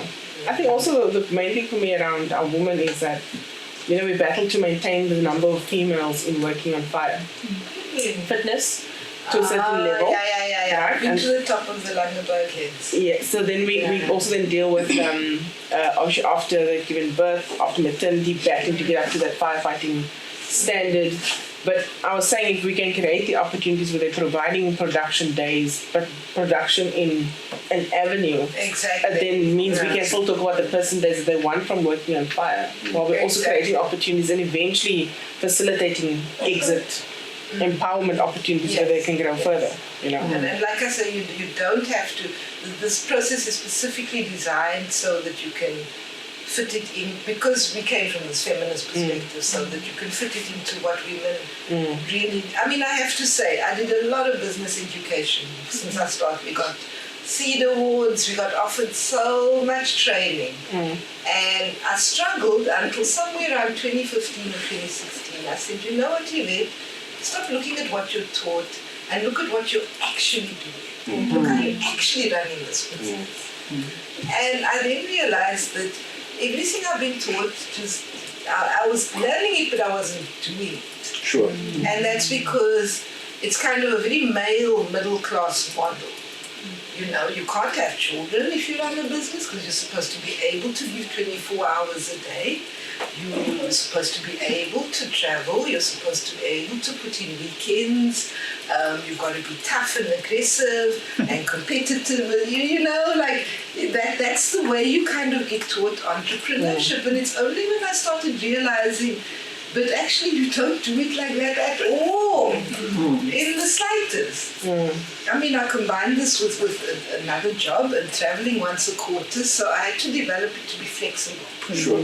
I think also the main thing for me around our women is that, you know, we battle to maintain the number of females in working on fire. Fitness to a certain level. Yeah. Right? Into the top of the Langeberg heads. Yeah, so then we also then deal with obviously after they've given birth, after maternity, battling to get up to that firefighting standard. But I was saying if we can create the opportunities where they're providing production days, but production in an avenue, Exactly. then means we can still talk about the person days that they want from working on fire, while we're also creating opportunities and eventually facilitating exit empowerment opportunities where they can grow further, you know. And like I say, you don't have to, this process is specifically designed so that you can fit it in, because we came from this feminist perspective, so that you can fit it into what women really, I mean, I have to say, I did a lot of business education since I started. We got seed awards, we got offered so much training. And I struggled until somewhere around 2015 or 2016. I said, you know what, Yvette? Stop looking at what you're taught and look at what you're actually doing. Look how you're actually running this business. And I then realized that everything I've been taught, I was learning it, but I wasn't doing it. Sure. And that's because it's kind of a very male middle class model. You know, you can't have children if you run a business because you're supposed to be able to give 24 hours a day. You're supposed to be able to travel. You're supposed to be able to put in weekends. You've got to be tough and aggressive and competitive. You know, like that's the way you kind of get taught entrepreneurship. And it's only when I started realizing But actually, you don't do it like that at all, in the slightest. I mean, I combined this with another job and traveling once a quarter, so I had to develop it to be flexible. Sure.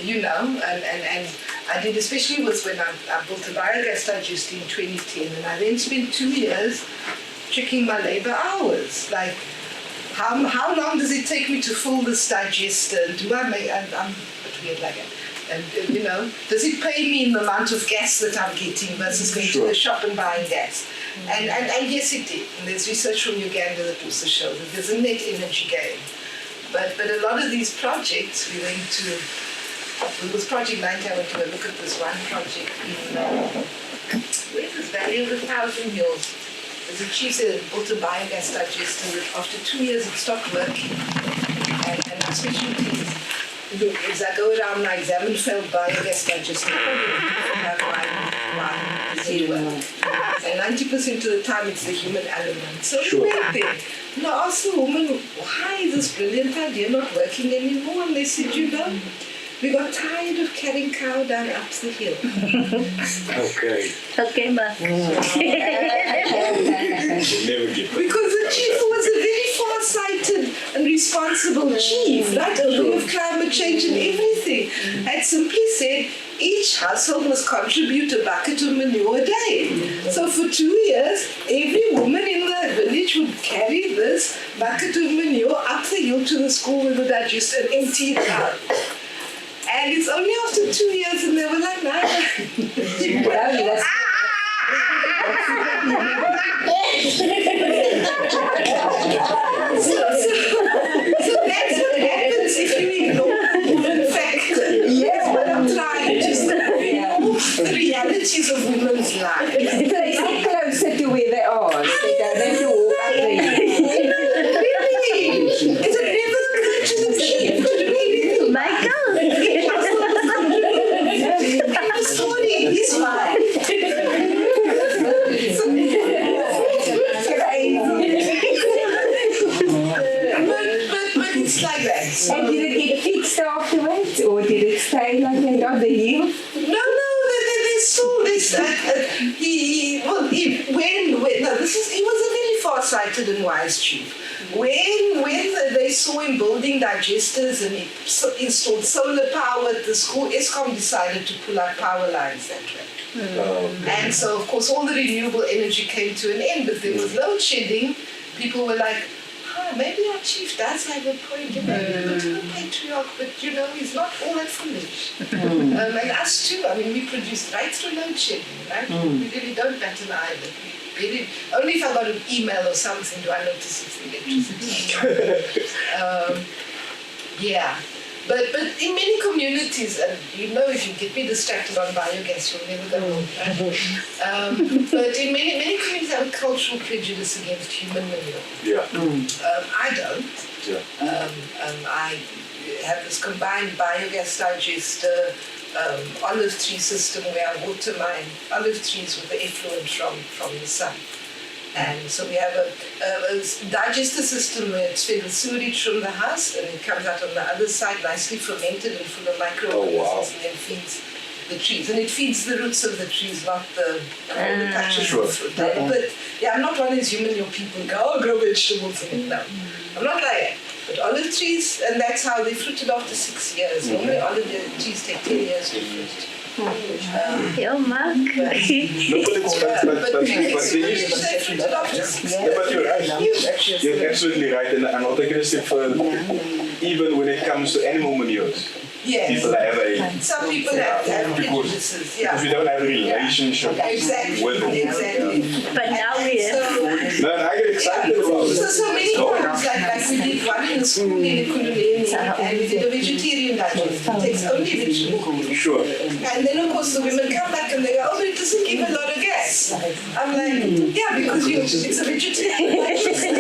You know, and I did, especially when I built a biogas digester in 2010, and I then spent 2 years checking my labor hours. Like, how long does it take me to fill this digester? Do I make, I'm a bit weird like that. And, you know, does it pay me in the amount of gas that I'm getting versus going to the shop and buying gas? And yes, it did. And there's research from Uganda that also shows that there's a net energy gain. But a lot of these projects, we went to, with Project 90, I went to look at this one project in, where's this Valley of the Thousand Hills? There's a chief that built a biogas digester that after 2 years it stopped working. And our specialty is I go around and I examine failed biogas digesters. Why does it work? And 90% of the time it's the human element. So we went there. And I asked the woman, why is this brilliant idea not working anymore? And they said, you know, we got tired of carrying cow down up the hill. Okay. Okay, ma. Never give up. Because the chief was a very far-sighted and responsible chief, right? Aware of climate change and everything. Had simply said, each household must contribute a bucket of manure a day. So for 2 years, every woman in the village would carry this bucket of manure up the hill to the school with the digester and empty it out. And it's only after 2 years and they were like, nah. So that's what happens if you ignore the woman factor. Yes, what I'm trying to say. The realities of women's lives. They sit closer to where they are. They don't have to walk up there. Really? Is it never occurred to the chief to do anything? Michael! The story is fine. But it's like that. And did it get fixed afterwards? Or did it stay like that on the hill? No, they saw this. He was a very far-sighted and wise chief. When they saw him building digesters and he installed solar power at the school, ESCOM decided to pull out power lines that way. And so, of course, all the renewable energy came to an end, but there was load shedding. People were like, maybe our chief does have a point, maybe a bit of a patriarch, but you know, he's not all that foolish. And us too, I mean, we produce right through load shedding, right? We really don't bat an eyelid. Only if I got an email or something do I notice it's electricity. Yeah. But in many communities, and you know, if you get me distracted on biogas, you'll never go home. But in many communities have a cultural prejudice against human manure. Yeah. I don't. Yeah. I have this combined biogas digester, olive tree system where I water my olive trees with the effluent from the sun. And so we have a digester system where it's fed with sewage from the house and it comes out on the other side nicely fermented and full of microorganisms and then feeds the trees. And it feeds the roots of the trees, not the patches of fruit. But yeah, I'm not one of these human people who go, grow vegetables. No, I'm not like that. But olive trees, and that's how they fruited after 6 years. Normally olive trees take 10 years to fruit. Yo, Mark. No, but you're right. You're absolutely right, and I'll take it a step further. Even when it comes to animal manures, people have some people have prejudices, because we don't have a relationship with them. Exactly. But now we have. No, I get excited about it. So many times, like we did one in the school in Kululeni, and we did a vegetarian digester. It takes only vegetable. Sure. And then of course the women come back and they go, oh, but it doesn't give a lot of gas. I'm like, yeah, because it's a vegetarian digester.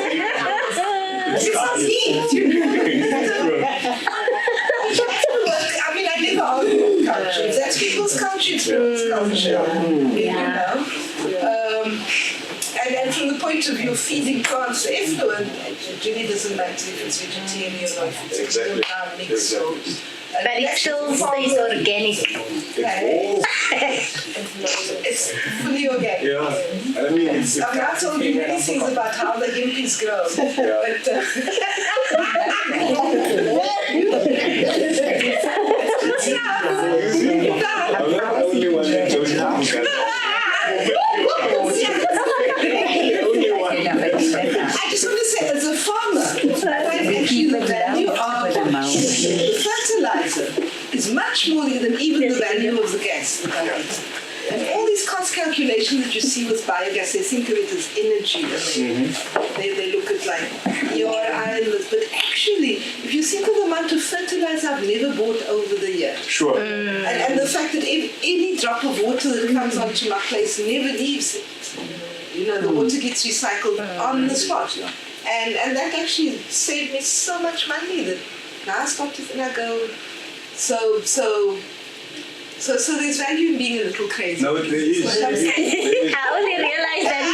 It's not heat. I mean, I never argue with cultures. That's people's culture, it's people's culture. You know? And from the point of view of feeding plants effluent, it really doesn't matter if it's vegetarian or if it's mixed. But it still stays organic. It's fully organic. Yeah. And I mean, I've now told you many things about how the hemp is grown. But, I'm not the only one that knows how to I just want to say, as a farmer, I actually the value of the fertilizer is much more than even the value of the gas. And all these cost calculations that you see with biogas, they think of it as energy. They look at like your islands, but actually, if you think of the amount of fertilizer I've never bought over the year, Sure. and the fact that any drop of water that comes onto my place never leaves it. You know, the water gets recycled on the spot. And that actually saved me so much money that now I stop to think, I go, so there's value in being a little crazy. No, there is. I only realized that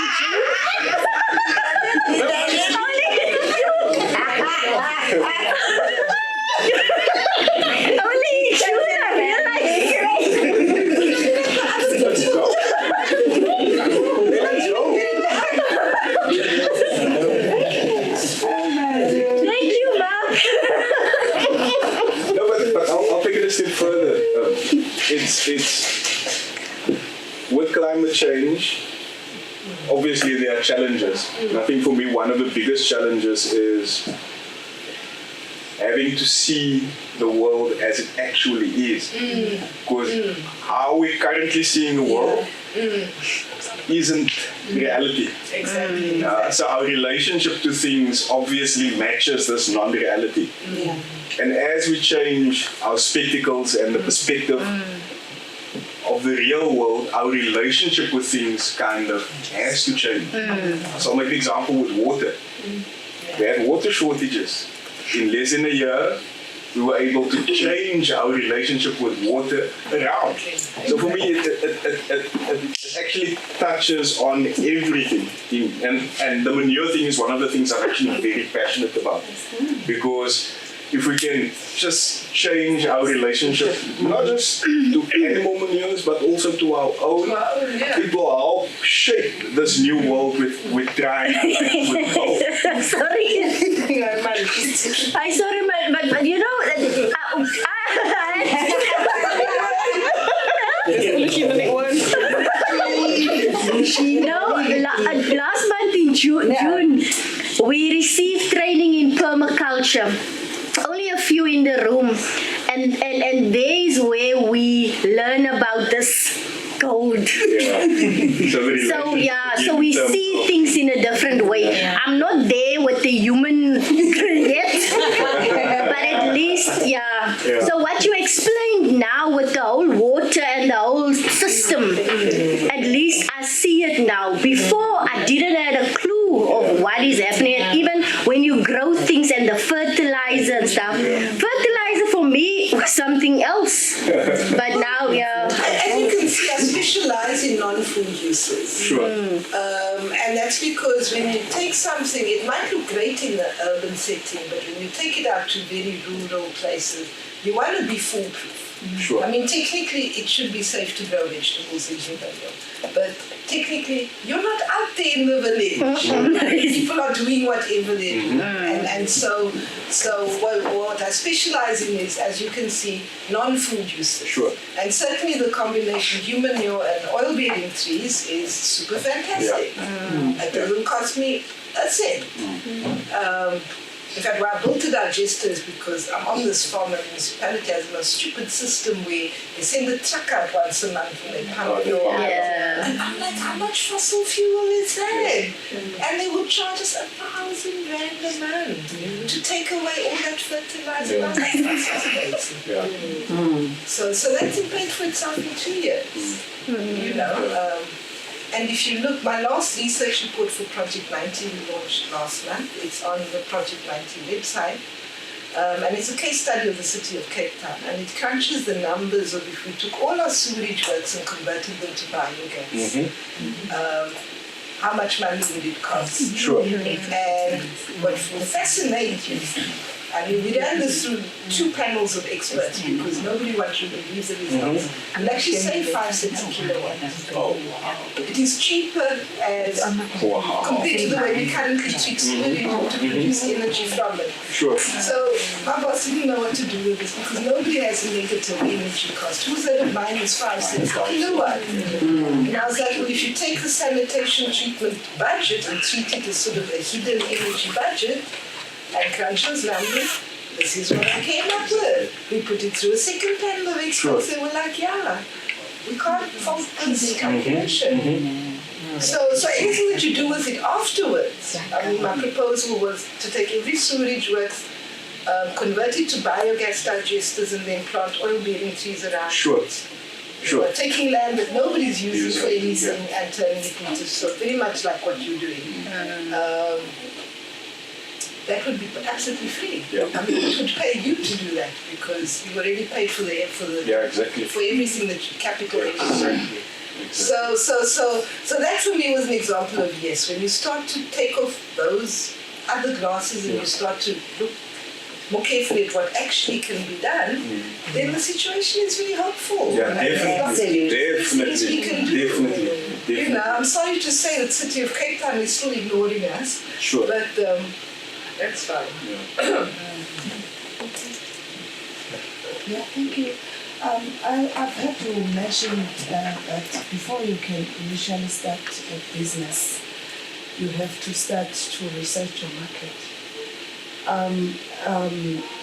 only in June I realized. Thank you, Mark. No, but I'll take it a step further. It's with climate change, obviously there are challenges. And I think for me one of the biggest challenges is having to see the world as it actually is. Because how we're currently seeing the world isn't reality. Exactly. So our relationship to things obviously matches this non-reality. And as we change our spectacles and the perspective of the real world, our relationship with things kind of has to change. So I'll make an example with water. We had water shortages. In less than a year, we were able to change our relationship with water around. So for me, it actually touches on everything. And the manure thing is one of the things I'm actually very passionate about. Because if we can just change our relationship, not just to animal manures, but also to our own, it will help shape this new world with trying with hope. Sorry. I'm sorry, but you know, last month in June, we received training in permaculture. Only a few in the room, and there is where we learn about this gold. So we see things in a different way. I'm not there with the human yet, but at least, So what you explained now with the whole water and the whole system, at least I see it now. Before, I didn't have a clue of what is happening. And even when you grow things and the fertilizer and stuff, fertilizer for me was something else. But now, And you can see I specialize in non-food uses. Sure. And that's because when you take something, it might look great in the urban setting, but when you take it out to very rural places, you want to be foolproof. Sure. I mean, technically, it should be safe to grow vegetables in Zimbabwe, but technically, you're not out there in the village. People are doing whatever they do, and so what I specialize in is, as you can see, non-food uses. Sure. And certainly the combination human manure and oil-bearing trees is super fantastic. It doesn't cost me a cent. In fact, why I built a digester is because I'm on this farm and the municipality has a stupid system where they send a truck out once a month and they pump your oil. And I'm like, how much fossil fuel is that? And they would charge us 1,000 rand a month to take away all that fertilizer. So that's been paid for itself in 2 years. You know. And if you look, my last research report for Project 90 we launched last month. It's on the Project 90 website. And it's a case study of the city of Cape Town. And it crunches the numbers of if we took all our sewerage works and converted them to biogas, how much money would it cost? Sure. And what will fascinate you I mean, we ran this through 2 panels of experts because nobody wanted to release the results. And actually save 5 cents a kilowatt. Oh, wow. It is cheaper as compared to the way we currently treat scenery to produce energy from it. Sure. So my boss didn't know what to do with this because nobody has a negative energy cost. Who's that of minus 5 cents a kilowatt? And I was like, well, if you take the sanitation treatment budget and treat it as sort of a hidden energy budget, and crunch those numbers, this is what I came up with. We put it through a second panel of experts. They were like, yeah, we can't fault this calculation. So anything that you do with it afterwards, I mean, my proposal was to take every sewerage works, convert it to biogas digesters, and then plant oil-bearing trees around. Sure. Sure. Taking land that nobody's using for anything and turning it into so very much like what you're doing. That would be absolutely free. Yeah. I mean, it would pay you to do that because you already paid for the exactly. for everything that you capital Exactly. So that for me was an example of yes. When you start to take off those other glasses and you start to look more carefully at what actually can be done, then the situation is really hopeful. Yeah, definitely. Things we can do. Definitely. You know, I'm sorry to say that the city of Cape Town is still ignoring us. Sure. But that's fine. Yeah, thank you. I've heard you mention that before you can initially start a business, you have to start to research your market.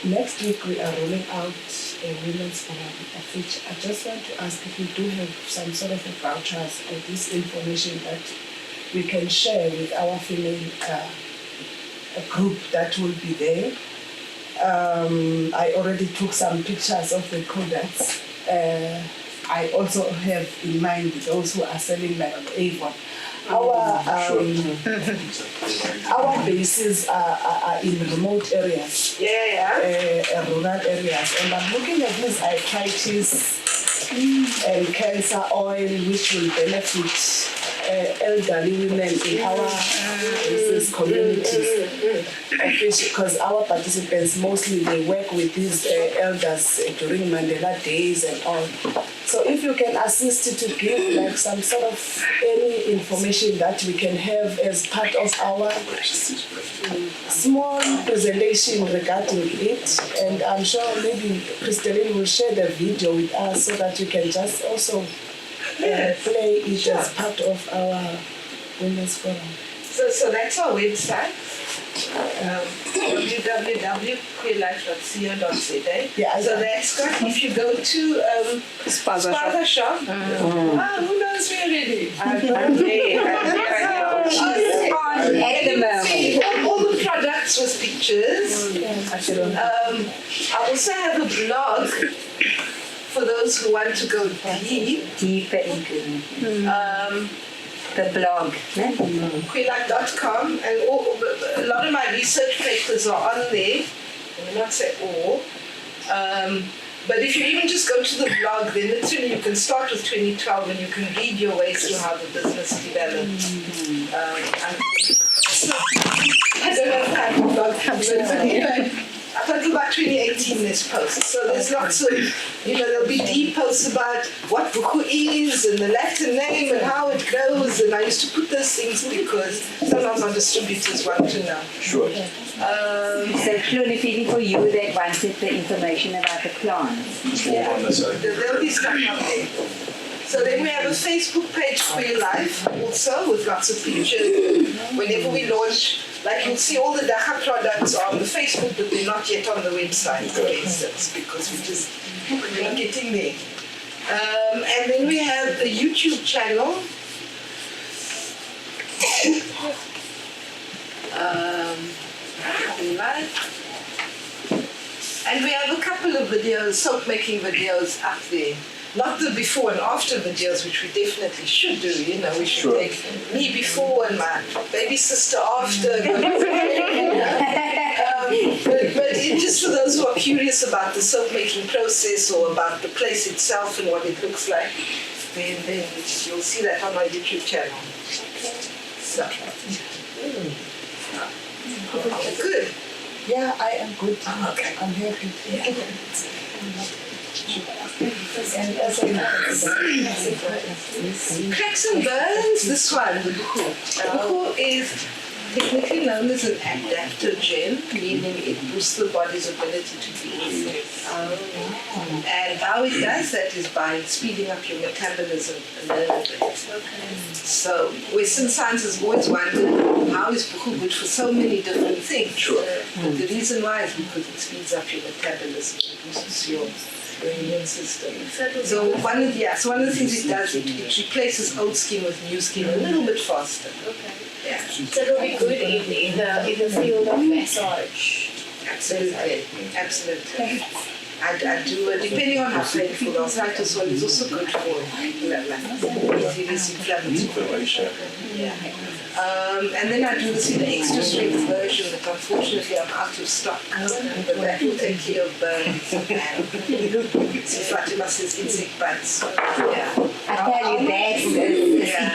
Next week we are rolling out a women's forum, of which I just want to ask if we do have some sort of a vouchers or this information that we can share with our female a group that will be there. I already took some pictures of the products. I also have in mind those who are selling like Avon. Our bases are in remote areas, rural areas, and I'm looking at this arthritis and cancer oil, which will benefit elderly women in our business communities, because our participants mostly they work with these elders during Mandela Days and all. So if you can assist to give like some sort of any information that we can have as part of our small presentation regarding it, and I'm sure maybe Christeline will share the video with us so that we can just also play it as part of our women's forum. So that's our website. www.queerlife.co.za. Yeah, so that's got, if you go to Spaza Shop, who knows me already? At the moment. All the products with pictures. I also have a blog for those who want to go Deeper into the blog. Queerlife.com, and a lot of my research papers are on there. I will not say all. But if you even just go to the blog, then literally you can start with 2012 and you can read your way through how the business developed. I don't know if I have a blog, but anyway. Up until about 2018 there's posts. So there's lots of, there'll be deep posts about what buku is and the Latin name and how it goes, and I used to put those things because sometimes our distributors want to know. Sure. So clearly feeling for you that wanted the information about the plants. There'll be stuff out there. So then we have a Facebook page, Queer Life, also with lots of pictures. Whenever we launch, like you'll see all the Daka products are on the Facebook, but they're not yet on the website, for instance, because we're not getting there. And then we have a YouTube channel. And we have a couple of videos, soap making videos up there. Not the before and after videos, which we definitely should do. We should take me before and my baby sister after. But just for those who are curious about the soap making process or about the place itself and what it looks like, then you'll see that on my YouTube channel. So, good. Yeah, I am good. Okay. I'm happy. Cracks and burns, this one, the buku. Buku is technically known as an adaptogen, meaning it boosts the body's ability to heal. And how it does that is by speeding up your metabolism a little bit. So Western science has always wondered, how is buku good for so many different things? Sure. But the reason why is because it speeds up your metabolism, it boosts your immune system. So one of the things it does, it replaces old skin with new skin a little bit faster. Yeah. So it'll be good in the field of massage. Absolutely. Absolutely. I do, depending on how painful the arthritis one is also good for inflammatory. Yeah. And then I do this in the extra strength version that unfortunately I'm out of stock. But that will take care of burns and Fatima says insect bites. Yeah. I tell you, that's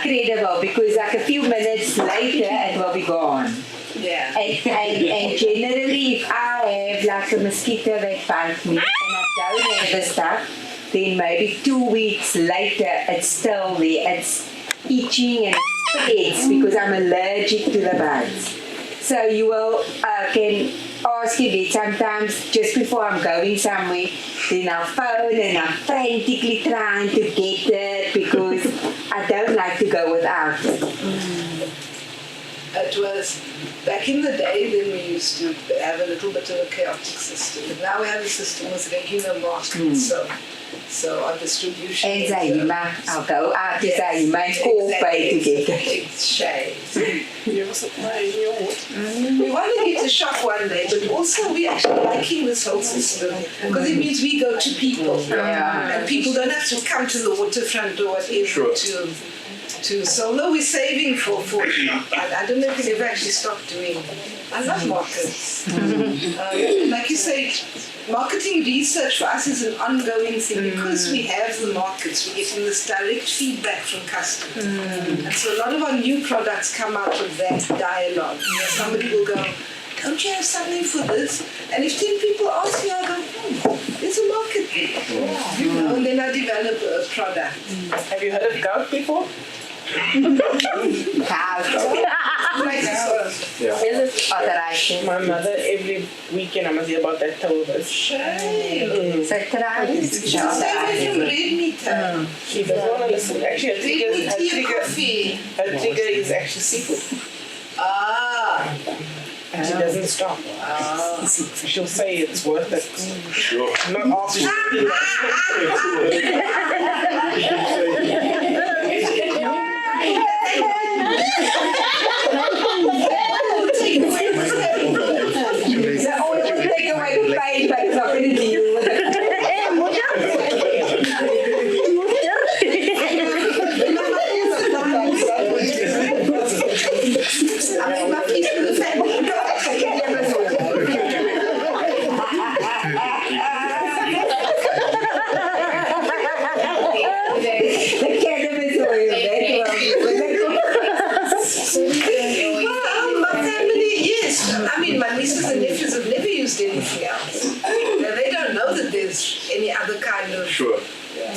incredible because like a few minutes later it will be gone. Yeah. And generally if I have like a mosquito that bites me and I don't have the stuff, then maybe 2 weeks later it's still there. It's itching and it spreads because I'm allergic to the bugs. So you will can ask your vet sometimes just before I'm going somewhere, then I'll phone and I'm frantically trying to get it because I don't like to go without it. It was back in the day when we used to have a little bit of a chaotic system. But now we have a system with regular markets, so our distribution. En Zayima, I'll go out to Zayima and call pay to get it. It's shame. You have supply in your water. We want to get a shop one day, but also we actually liking this whole system because it means we go to people, and people don't have to come to the waterfront or whatever so although we're saving for I don't know if we've ever actually stopped doing. I love markets. Like you say, marketing research for us is an ongoing thing because we have the markets. We're getting this direct feedback from customers, and so a lot of our new products come out of that dialogue. Somebody will go, "Don't you have something for this?" And if 10 people ask me, I go, "There's a market there." You know, and then I develop a product. Have you heard of gout before? Authorization. My mother, every weekend I must hear about that Tobas. Shame. So try Stay away from red meat. She doesn't want to listen. Actually, Red meat, tea and coffee. her trigger is actually seafood. Ah. And she doesn't stop. She'll say it's worth it. Sure. Not after she take away the pain, but it's not going to deal with it. I made my peace with the family. The cannabis oil, Well, my family, yes. I mean, my nieces and nephews have never used anything else. They don't know that there's any other kind of,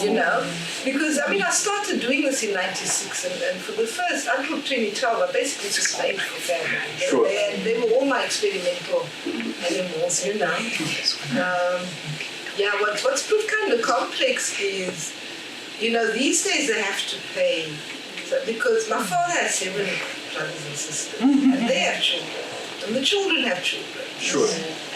you know. Because, I mean, I started doing this in 96, and for the first, until 2012, I basically just made for family. They were all my experimental animals, you know. What's proved kind of complex is, you know, these days they have to pay. So, because my father has 7 brothers and sisters, and they have children, and the children have children. Sure.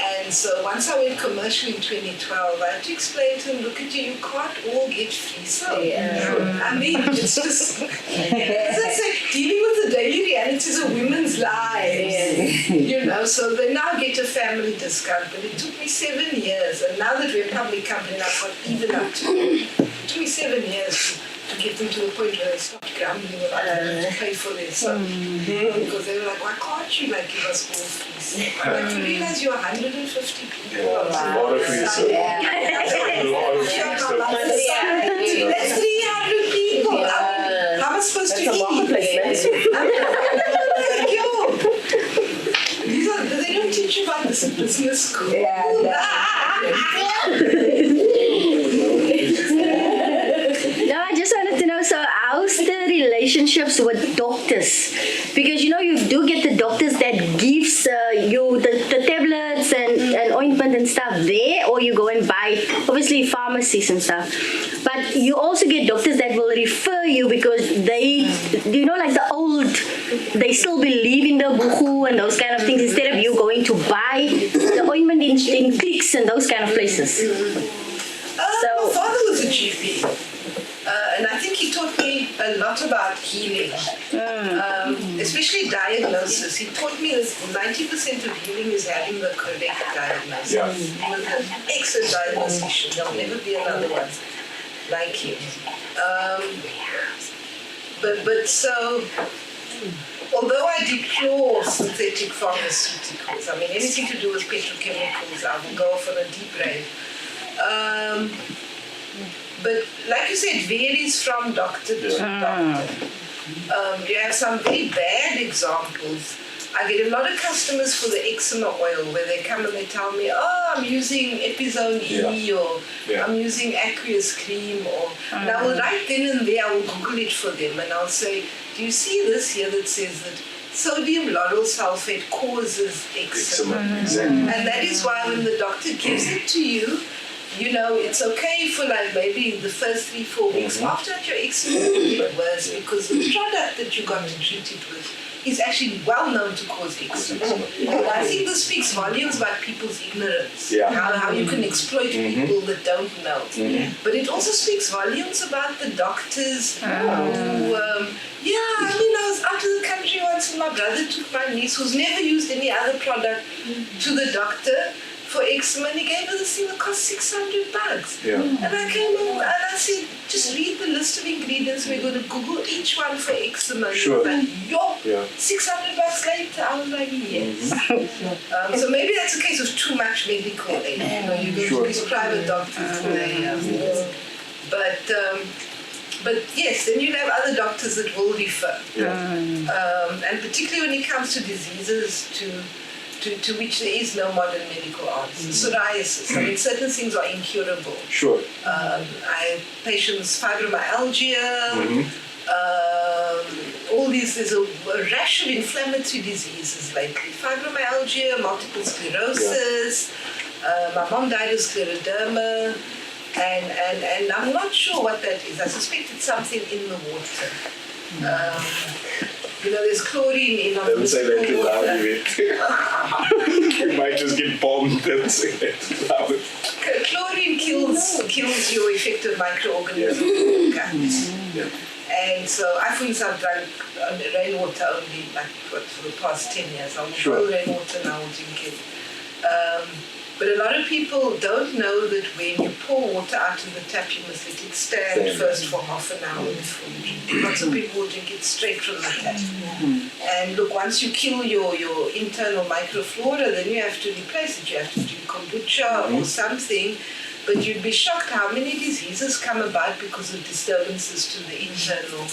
And so once I went commercial in 2012, I had to explain to them, look at you can't all get free soap. I mean, it's just, as I say, dealing with the daily realities of women's lives, you know, so they now get a family discount, but it took me 7 years, and now that we're a public company, I've got even up to, it took me 7 years to get them to the point where they stopped grumbling about having to pay for their soap. Because they were like, why can't you like give us all free soap? But you realize you're 150 people. That's a lot of free soap. A lot of free soap. That's 300 people. How am I supposed to eat? Like, yo. They don't teach you about the simplicity buy, obviously pharmacies and stuff. But you also get doctors that will refer you because they, you know, like the old, they still believe in the buhu and those kind of things instead of you going to buy the ointment in Clicks and those kind of places. My father was a GP, and I think he taught me a lot about healing, especially diagnosis. He taught me that 90% of healing is having the correct diagnosis. Yeah. He was an excellent diagnostician. There'll never be another one like him. But so, although I deplore synthetic pharmaceuticals, I mean, anything to do with petrochemicals, I will go off on a deep rave. But like you said, varies from doctor to doctor. You have some very bad examples. I get a lot of customers for the eczema oil where they come and they tell me, oh, I'm using Epizone E or I'm using aqueous cream and I will right then and there I will Google it for them and I'll say, do you see this here that says that sodium lauryl sulfate causes eczema? Exactly. And that is why when the doctor gives it to you, you know, it's okay for like maybe the first 3-4 weeks. After that, your eczema will get worse because the product that you got to treat it with is actually well known to cause eczema. And I think this speaks volumes about people's ignorance, how you can exploit people that don't know. But it also speaks volumes about the doctors who, I was out of the country once and my brother took my niece, who's never used any other product, to the doctor for eczema, and he gave her this thing that cost $600. And I came home and I said, just read the list of ingredients. We're going to Google each one for eczema. Sure. And $600 later, I was like, yes. So maybe that's a case of too much medical aid. You know, you go to these private doctors and they, but yes, then you have other doctors that will refer. And particularly when it comes to diseases to which there is no modern medical answer. Psoriasis, I mean, certain things are incurable. Sure. I have patients, fibromyalgia, all these, there's a rash of inflammatory diseases lately. Fibromyalgia, multiple sclerosis, my mom died of scleroderma, and I'm not sure what that is. I suspect it's something in the water. You know, there's chlorine in our Don't say that too loud, you might just get bombed. Don't say that too loud. Chlorine kills your effective microorganisms in the gut. And so I, for instance, I've drunk rainwater only for the past 10 years. I'll boil rainwater and I will drink it. But a lot of people don't know that when you pour water out of the tap, you must let it stand first for half an hour before you drink it. Lots of people will drink it straight from the tap. And look, once you kill your internal microflora, then you have to replace it. You have to drink kombucha or something. But you'd be shocked how many diseases come about because of disturbances to the internal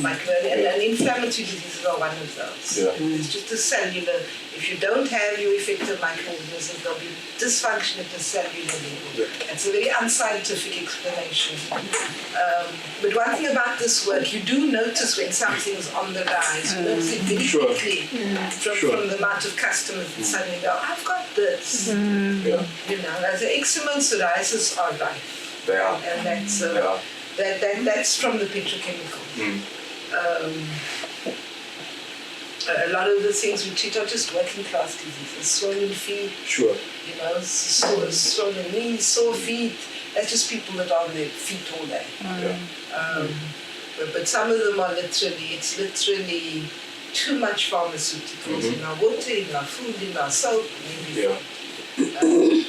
microbiome. And inflammatory diseases are one of those. It's just a cellular. If you don't have your effective microorganisms, there'll be dysfunction at the cellular level. It's a very unscientific explanation. But one thing about this work, you do notice when something's on the rise. You notice it very quickly from the amount of customers that suddenly go, I've got this. You know, as the eczema and psoriasis are rife. They are. And that's that's from the petrochemical. A lot of the things we treat are just working class diseases. Swollen feet, you know, swollen knees, sore feet. That's just people that are on their feet all day. But some of them are it's literally too much pharmaceuticals in our water, in our food, in our soap, and everything.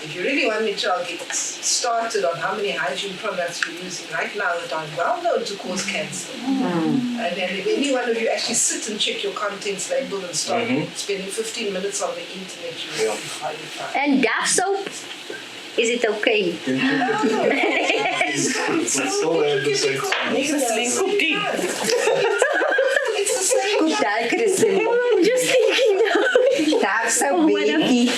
If you really want me to, I'll get started on how many hygiene products you're using right now that are well known to cause cancer. And then if any one of you actually sit and check your contents label and start spending 15 minutes on the internet, you will be highly fine. And Dove soap? Is it okay? It's still there at the same time. It's the same. Goed daar, Christine. I'm just thinking now. Daar zo baby.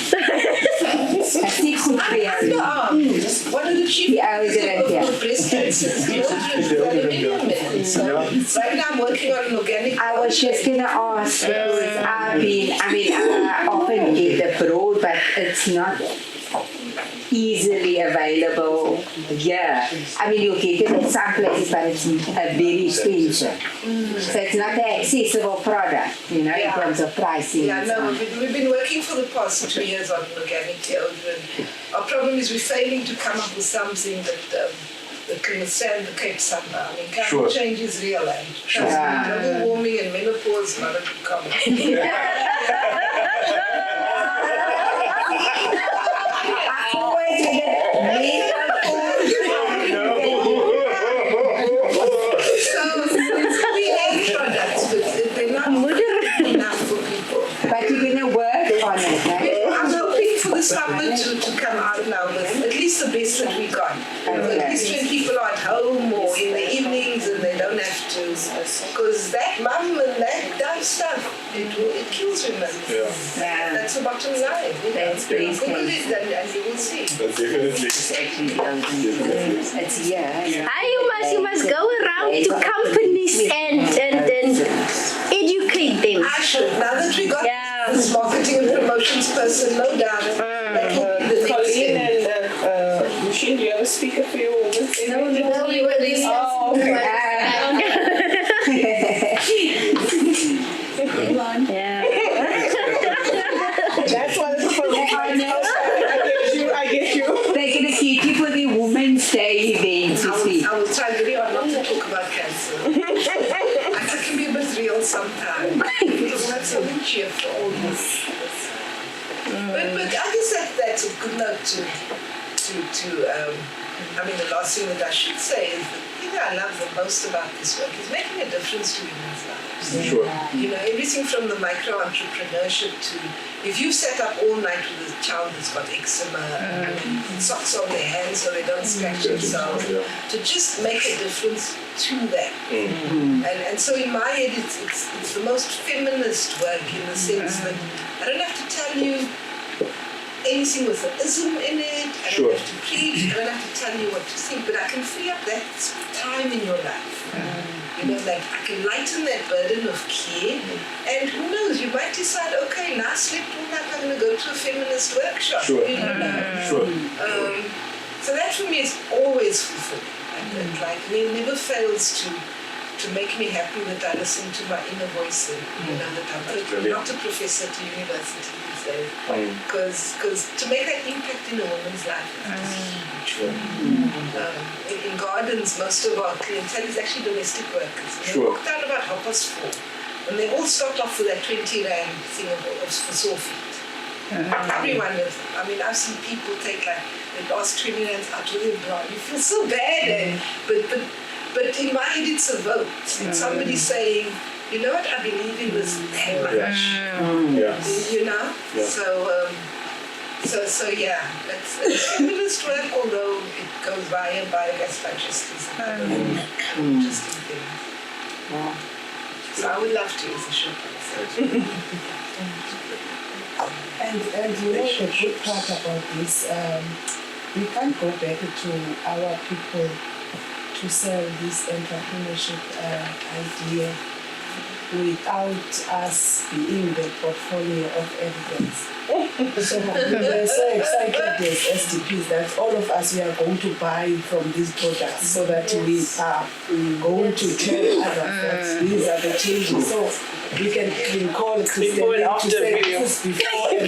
Dat is niet goed voor jou. One of the chief Die ouderen, of breast cancer is deodorant. So right now I'm working on an organic. I was just gonna ask because I often get the broad, but it's not easily available here. I mean, you'll get it at some places, but it's very expensive. So it's not an accessible product, in terms of pricing. Yeah, no, we've been working for the past 2 years on organic deodorant. Our problem is we're failing to come up with something that can withstand the Cape summer. I mean, climate change is real, and trust me, global warming and menopause is not a good comment. So we have products, but they're not enough for people. But you're going to work on it, right? I'm hoping for the summer to come out now with at least the best that we got. At least when people are at home or in the evenings and they don't have to. Because that mum and that stuff, it kills women. Yeah. That's the bottom line. That's very Google it and you will see. Definitely. It's You must go around to companies and educate them. I should. Now that we got this marketing and promotions person, no doubt. That will be the next Colleen thing. and Machine, do you have a speaker for your woman? No, we were listening. Oh, okay. Yeah. That's why it's for I get you. They're going to keep you for the Women's Day events, you see. I will try very hard not to talk about cancer. I can be a bit real sometimes. Because that's so cheerful. But I guess that's a good note to I mean, the last thing that I should say is that the thing I love the most about this work is making a difference to women's lives. Sure. Everything from the micro-entrepreneurship to if you sat up all night with a child that's got eczema and socks on their hands so they don't scratch themselves, to just make a difference to them. And so in my head, it's the most feminist work in the sense that I don't have to tell you anything with an ism in it. I don't have to preach. I don't have to tell you what to think, but I can free up that time in your life. That I can lighten that burden of care. And who knows, you might decide, okay, now I slept all night, I'm going to go to a feminist workshop. Sure. So that for me is always fulfilling. And it never fails to make me happy that I listen to my inner voice and that I'm not a professor to university these days. Because to make an impact in a woman's life is huge. In gardens, most of our clientele is actually domestic workers. And they walk down about 4:30 and they all start off with that 20 rand thing for sore feet. Everyone of them. I mean, I've seen people take they ask 20 rands out with their bra. You feel so bad. But in my head, it's a vote. It's somebody saying, you know what, I believe in this that much. So yeah, it's feminist work, although it goes via biogas digesters and other interesting things. So I would love to use the shop. And the good part about this, we can't go back to our people to sell this entrepreneurship idea without us being the portfolio of evidence. So we were so excited as SDPs that all of us we are going to buy from these products so that we are going to tell others that these are the changes. So we can call Christian to say this before and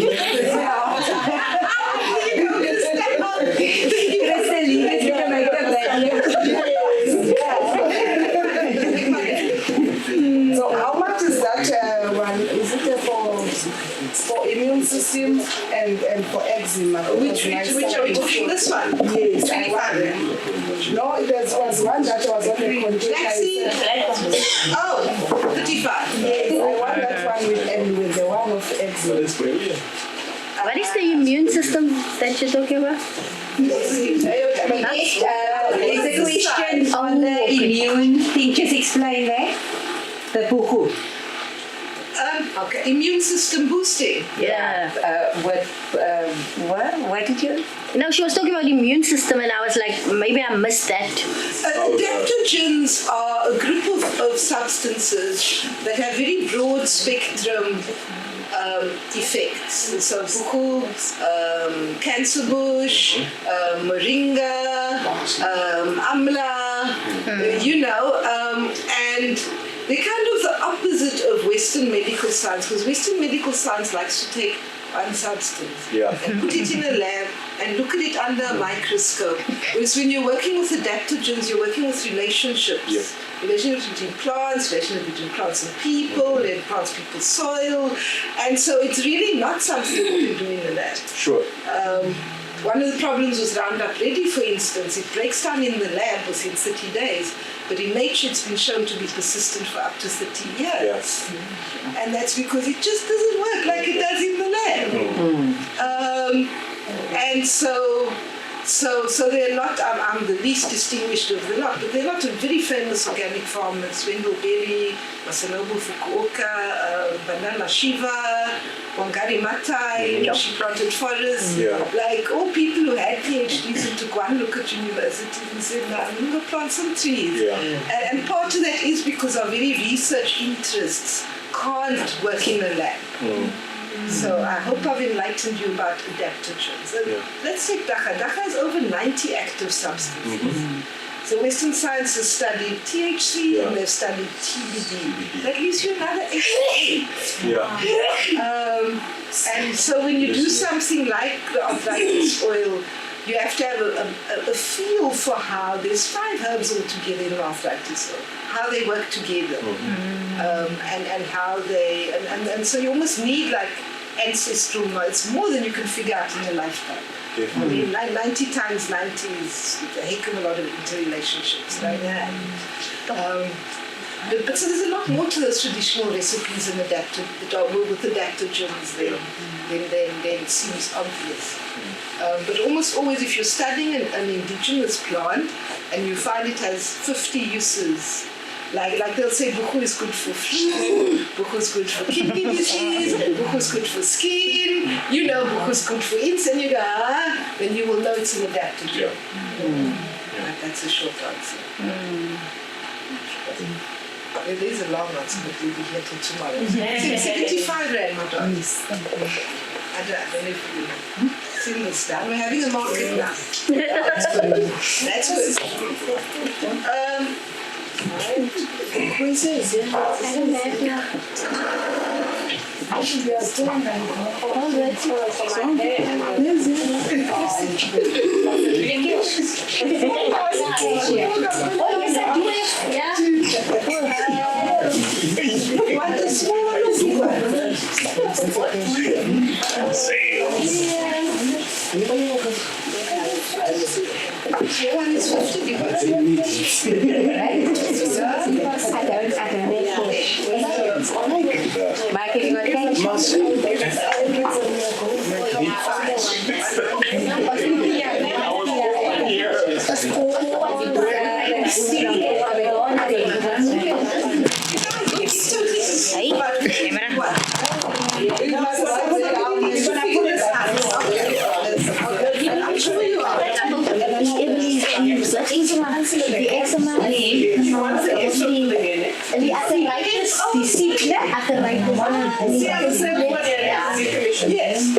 So how much is that one? Is it for immune system and for eczema? Which are we talking? This one? Yes. 25. No, there was one that was on the container. Oh, 35. Yes, I want that one with the one of eczema. That's brilliant. What is the immune system that you're talking about? There's a question on the immune thing. Just explain that. The buku. Okay, immune system boosting. Yeah. What did you? No, she was talking about immune system, and I was like, maybe I missed that. Adaptogens are a group of substances that have very broad spectrum effects. So buku, cancer bush, moringa, amla, and they're kind of the opposite of Western medical science, because Western medical science likes to take one substance and put it in a lab and look at it under a microscope. Whereas when you're working with adaptogens, you're working with relationships. Relationships between plants, relationships between plants and people, plants, people, soil. And so it's really not something you can do in the lab. Sure. One of the problems with Roundup Ready, for instance, it breaks down in the lab within 30 days, but in nature it's been shown to be persistent for up to 30 years. Yes. And that's because it just doesn't work like it does in the lab. And so they're not, I'm the least distinguished of the lot, but they're not a very famous organic farmers. Wendell Berry, Masanobu Fukuoka, Banana Shiva, Wangari Maatai, she planted forests. Like all people who had PhDs and took one look at universities and said, no, I'm going to plant some trees. And part of that is because our very research interests can't work in a lab. So I hope I've enlightened you about adaptogens. Let's take Daka. Daka has over 90 active substances. So Western science has studied THC and they've studied TBD. That leaves you another 88. And so when you do something like the arthritis oil, you have to have a feel for how there's 5 herbs altogether in arthritis oil, how they work together, and how they, and so you almost need like ancestral knowledge. It's more than you can figure out in a lifetime. I mean, 90 times 90 is a heck of a lot of interrelationships, right? But so there's a lot more to those traditional recipes and with adaptogens than it seems obvious. But almost always, if you're studying an indigenous plant and you find it has 50 uses, like they'll say buku is good for flu, buku is good for kidney disease, buku is good for skin, buku is good for insect, and you go, then you will know it's an adaptogen. Right, that's a short answer. It is a long answer, but we'll be here till tomorrow. 75 Rand, my daughter. I don't know if you've seen this down. We're having a market now. That's good. Who is this? I don't know. What a small one is 50 because Yes.